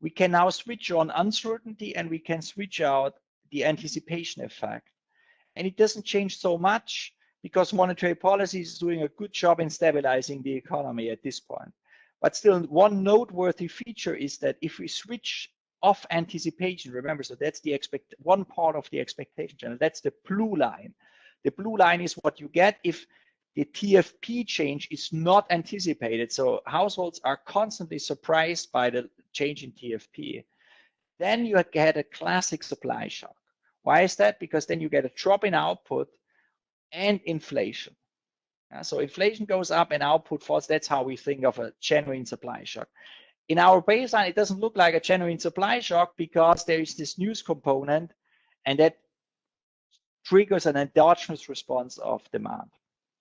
B: we can now switch on uncertainty, and we can switch out the anticipation effect. And it doesn't change so much, because monetary policy is doing a good job in stabilizing the economy at this point. But still, one noteworthy feature is that if we switch off anticipation, remember, so that's the one part of the expectation channel, that's the blue line. The blue line is what you get if the TFP change is not anticipated. So households are constantly surprised by the change in TFP. Then you get a classic supply shock. Why is that? Because then you get a drop in output and inflation. So inflation goes up and output falls. That's how we think of a genuine supply shock. In our baseline, it doesn't look like a genuine supply shock because there is this news component, and that triggers an endogenous response of demand.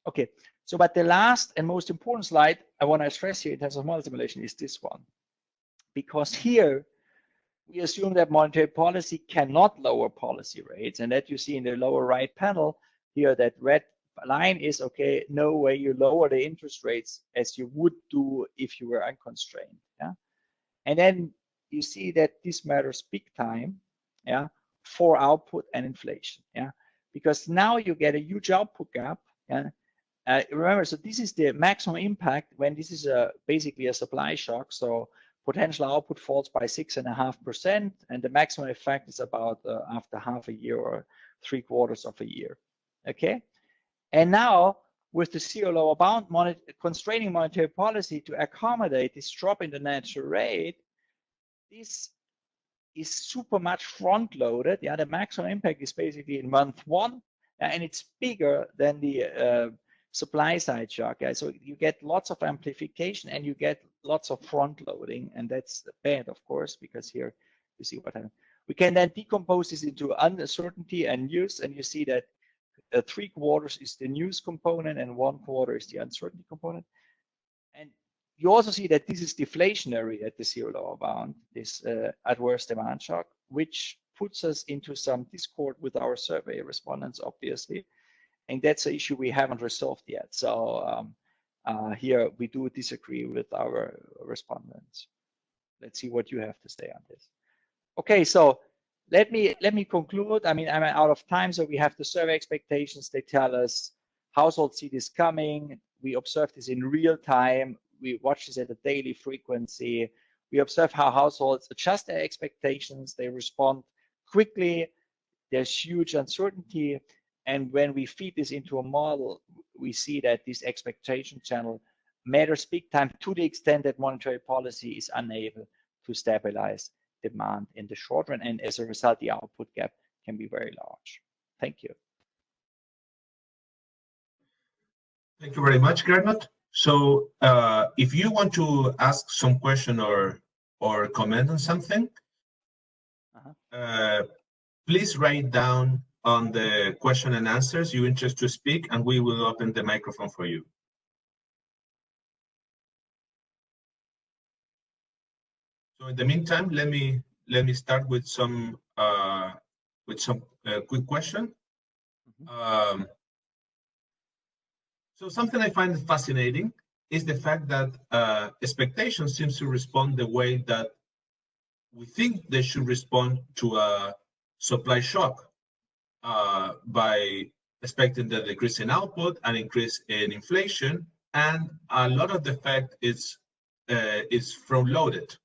B: Okay, so but the last and most important slide I want to stress here in terms of model simulation is this one. Because here we assume that monetary policy cannot lower policy rates, and that you see in the lower right panel here, that red line is, okay, no way you lower the interest rates as you would do if you were unconstrained. Yeah, and then you see that this matters big time, yeah, for output and inflation. Yeah, because now you get a huge output gap. Yeah, remember, so this is the maximum impact when this is basically a supply shock. So potential output falls by 6.5%, and the maximum effect is about after half a year or 3/4 of a year. Okay, and now with the zero lower bound constraining monetary policy to accommodate this drop in the natural rate, this is super much front loaded. Yeah, the maximum impact is basically in month 1, and it's bigger than the supply side shock. Yeah, so you get lots of amplification and you get lots of front loading, and that's bad, of course, because here you see what happens. We can then decompose this into uncertainty and news, and you see that 3/4 is the news component and 1/4 is the uncertainty component. And you also see that this is deflationary at the zero lower bound, this adverse demand shock, which puts us into some discord with our survey respondents, obviously. And that's an issue we haven't resolved yet. So here we do disagree with our respondents. Let's see what you have to say on this. Okay, so let me conclude. I mean, I'm out of time, so we have the survey expectations. They tell us households see this coming. We observe this in real time. We watch this at a daily frequency. We observe how households adjust their expectations. They respond quickly. There's huge uncertainty. And when we feed this into a model, we see that this expectation channel matters big time to the extent that monetary policy is unable to stabilize demand in the short run. And as a result, the output gap can be very large. Thank you.
A: Thank you very much, Gernot. So if you want to ask some question or comment on something, please write down on the question and answers you're interested to speak, and we will open the microphone for you. So in the meantime, let me start with some quick question. So something I find fascinating is the fact that expectation seems to respond the way that we think they should respond to a supply shock by expecting the decrease in output and increase in inflation, and a lot of the effect is front-loaded.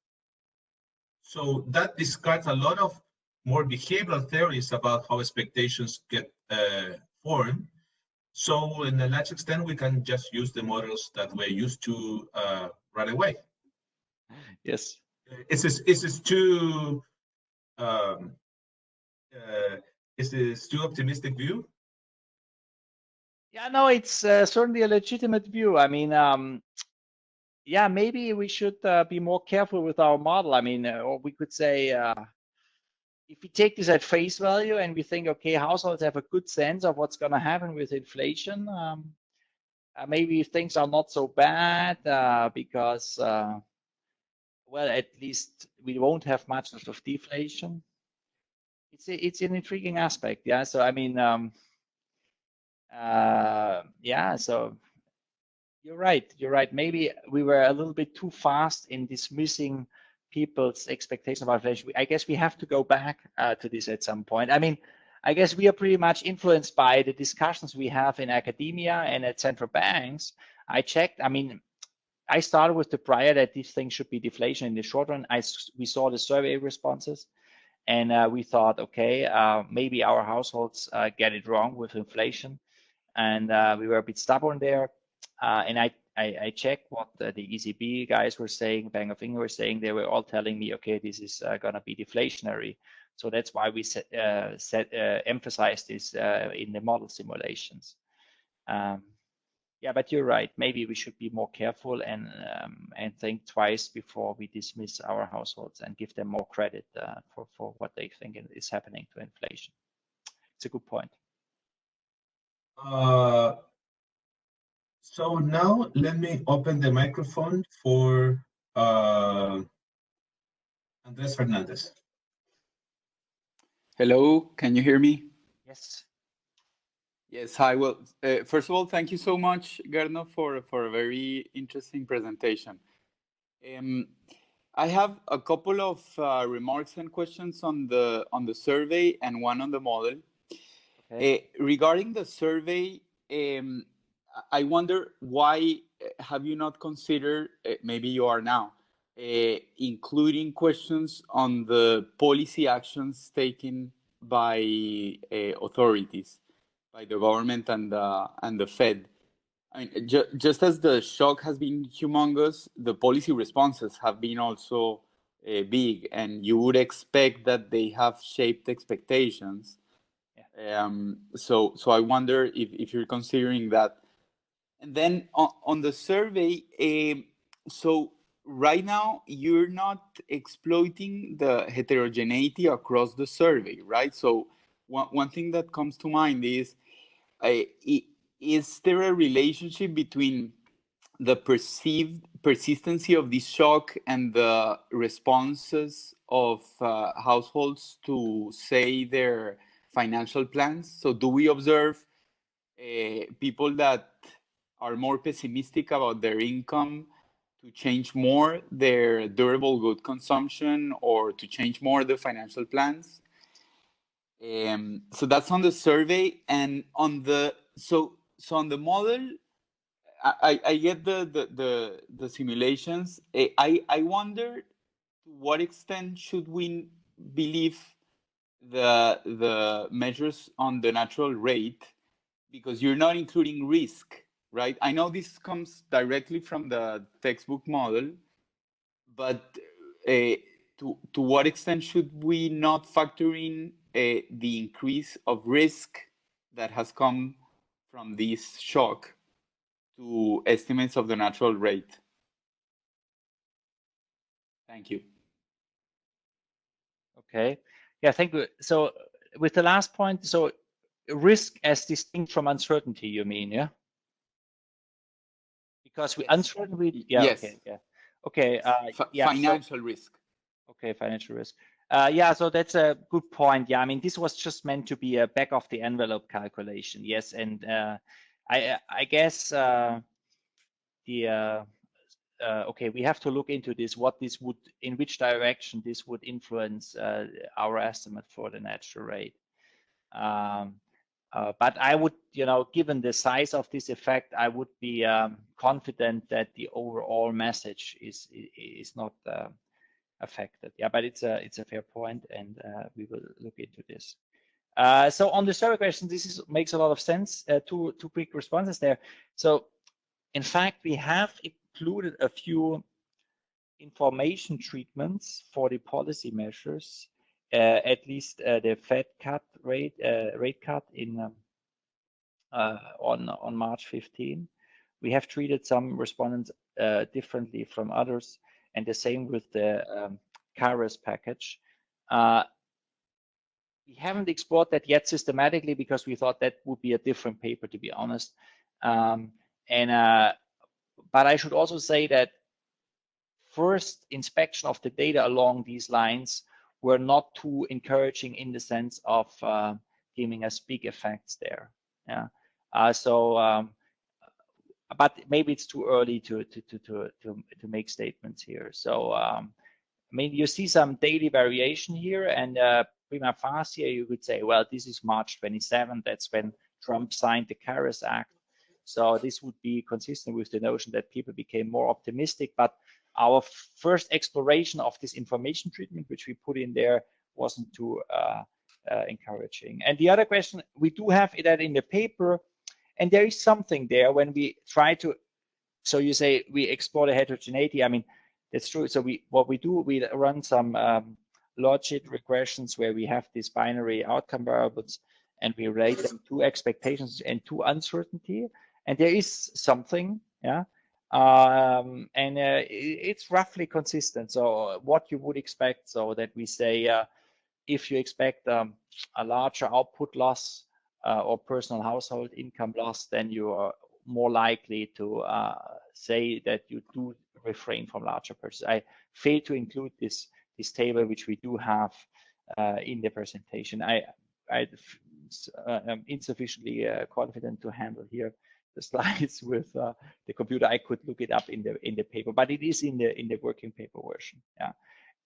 A: So that discards a lot of more behavioral theories about how expectations get formed. So in a large extent, we can just use the models that we're used to right away.
B: Yes.
A: Is this too optimistic view?
B: Yeah, no, it's certainly a legitimate view. I mean, yeah, maybe we should be more careful with our model. I mean, or we could say, if we take this at face value and we think, okay, households have a good sense of what's going to happen with inflation, maybe things are not so bad because, well, at least we won't have much of deflation. It's an intriguing aspect, yeah. So I mean, yeah. So you're right. Maybe we were a little bit too fast in dismissing people's expectations about inflation. I guess we have to go back to this at some point. I mean, I guess we are pretty much influenced by the discussions we have in academia and at central banks. I checked. I mean, I started with the prior that these things should be deflation in the short run. We saw the survey responses, and we thought, okay, maybe our households get it wrong with inflation, and we were a bit stubborn there. And I checked what the ECB guys were saying, Bank of England were saying. They were all telling me, okay, this is going to be deflationary. So that's why we emphasized this in the model simulations. Yeah, but you're right. Maybe we should be more careful and think twice before we dismiss our households and give them more credit for what they think is happening to inflation. It's a good point.
A: So now let me open the microphone for Andres Fernandez.
C: Hello, can you hear me?
B: Yes.
C: Yes, hi. Well, first of all, thank you so much, Gernot, for a very interesting presentation. I have a couple of remarks and questions on the survey and one on the model. Okay. Regarding the survey, I wonder why have you not considered, maybe you are now, including questions on the policy actions taken by authorities, by the government and the Fed. I mean, just as the shock has been humongous, the policy responses have been also big, and you would expect that they have shaped expectations. Yeah. So I wonder if you're considering that. And then on the survey, so right now you're not exploiting the heterogeneity across the survey, right? So one thing that comes to mind is there a relationship between the perceived persistency of this shock and the responses of households to, say, their financial plans? So do we observe people that are more pessimistic about their income to change more their durable good consumption or to change more the financial plans? So that's on the survey. And on the so on the model, I get the simulations. I wonder to what extent should we believe the measures on the natural rate, because you're not including risk, right? I know this comes directly from the textbook model, but to what extent should we not factor in the increase of risk that has come from this shock to estimates of the natural rate? Thank you.
B: Okay. Yeah, thank you. So with the last point, so risk as distinct from uncertainty, you mean, yeah? Because we uncertainty, yeah,
C: yes.
B: okay, yeah. Okay, yeah.
C: Financial risk.
B: Okay, financial risk. Yeah, so that's a good point. Yeah, I mean, this was just meant to be a back of the envelope calculation. Yes, and I guess okay, we have to look into this. What this would, in which direction this would influence our estimate for the natural rate. But I would, given the size of this effect, I would be confident that the overall message is not affected. Yeah, but it's a fair point, and we will look into this. So on the survey question, this makes a lot of sense. Two quick responses there. So in fact, we have included a few information treatments for the policy measures, at least the Fed cut rate cut in on March 15. We have treated some respondents differently from others, and the same with the CARES package. We haven't explored that yet systematically because we thought that would be a different paper, to be honest. But I should also say that first inspection of the data along these lines were not too encouraging in the sense of giving us big effects there. Yeah. But maybe it's too early to make statements here. So I mean, you see some daily variation here, and prima facie, you could say, well, this is March 27. That's when Trump signed the CARES Act. So this would be consistent with the notion that people became more optimistic. But our first exploration of this information treatment, which we put in there, wasn't too encouraging. And the other question, we do have that in the paper, and there is something there when we try to, so you say we explore the heterogeneity. I mean, that's true. So what we do, we run some logic regressions where we have these binary outcome variables, and we relate them to expectations and to uncertainty. And there is something, yeah, and it's roughly consistent. So what you would expect, so that we say, if you expect a larger output loss or personal household income loss, then you are more likely to say that you do refrain from larger purchases. I failed to include this table, which we do have in the presentation. I'm insufficiently confident to handle here the slides with the computer. I could look it up in the paper, but it is in the working paper version. Yeah.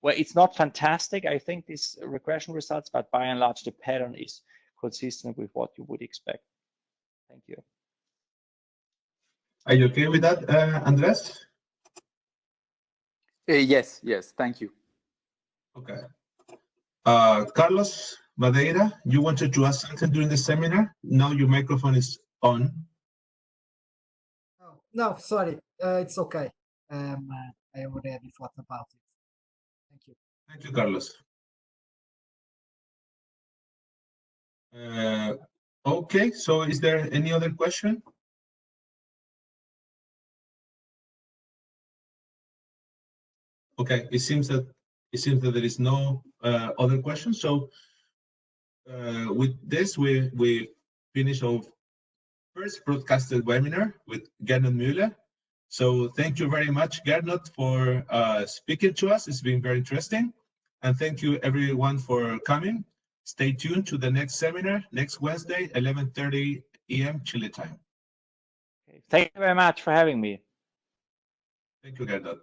B: Well, it's not fantastic, I think, these regression results, but by and large, the pattern is consistent with what you would expect. Thank you.
A: Are you okay with that, Andres?
C: Yes, thank you.
A: Okay. Carlos Madeira, you wanted to ask something during the seminar? Now your microphone is on.
D: Oh, no, sorry, it's okay. I already thought about it. Thank you.
A: Thank you, Carlos. Okay, so is there any other question? Okay, it seems that there is no other questions. So with this, we finish our first broadcasted webinar with Gernot Muller. So thank you very much, Gernot, for speaking to us. It's been very interesting. And thank you everyone for coming. Stay tuned to the next seminar next Wednesday, 11:30 a.m. Chile time.
B: Okay. Thank you very much for having me.
A: Thank you, Gernot.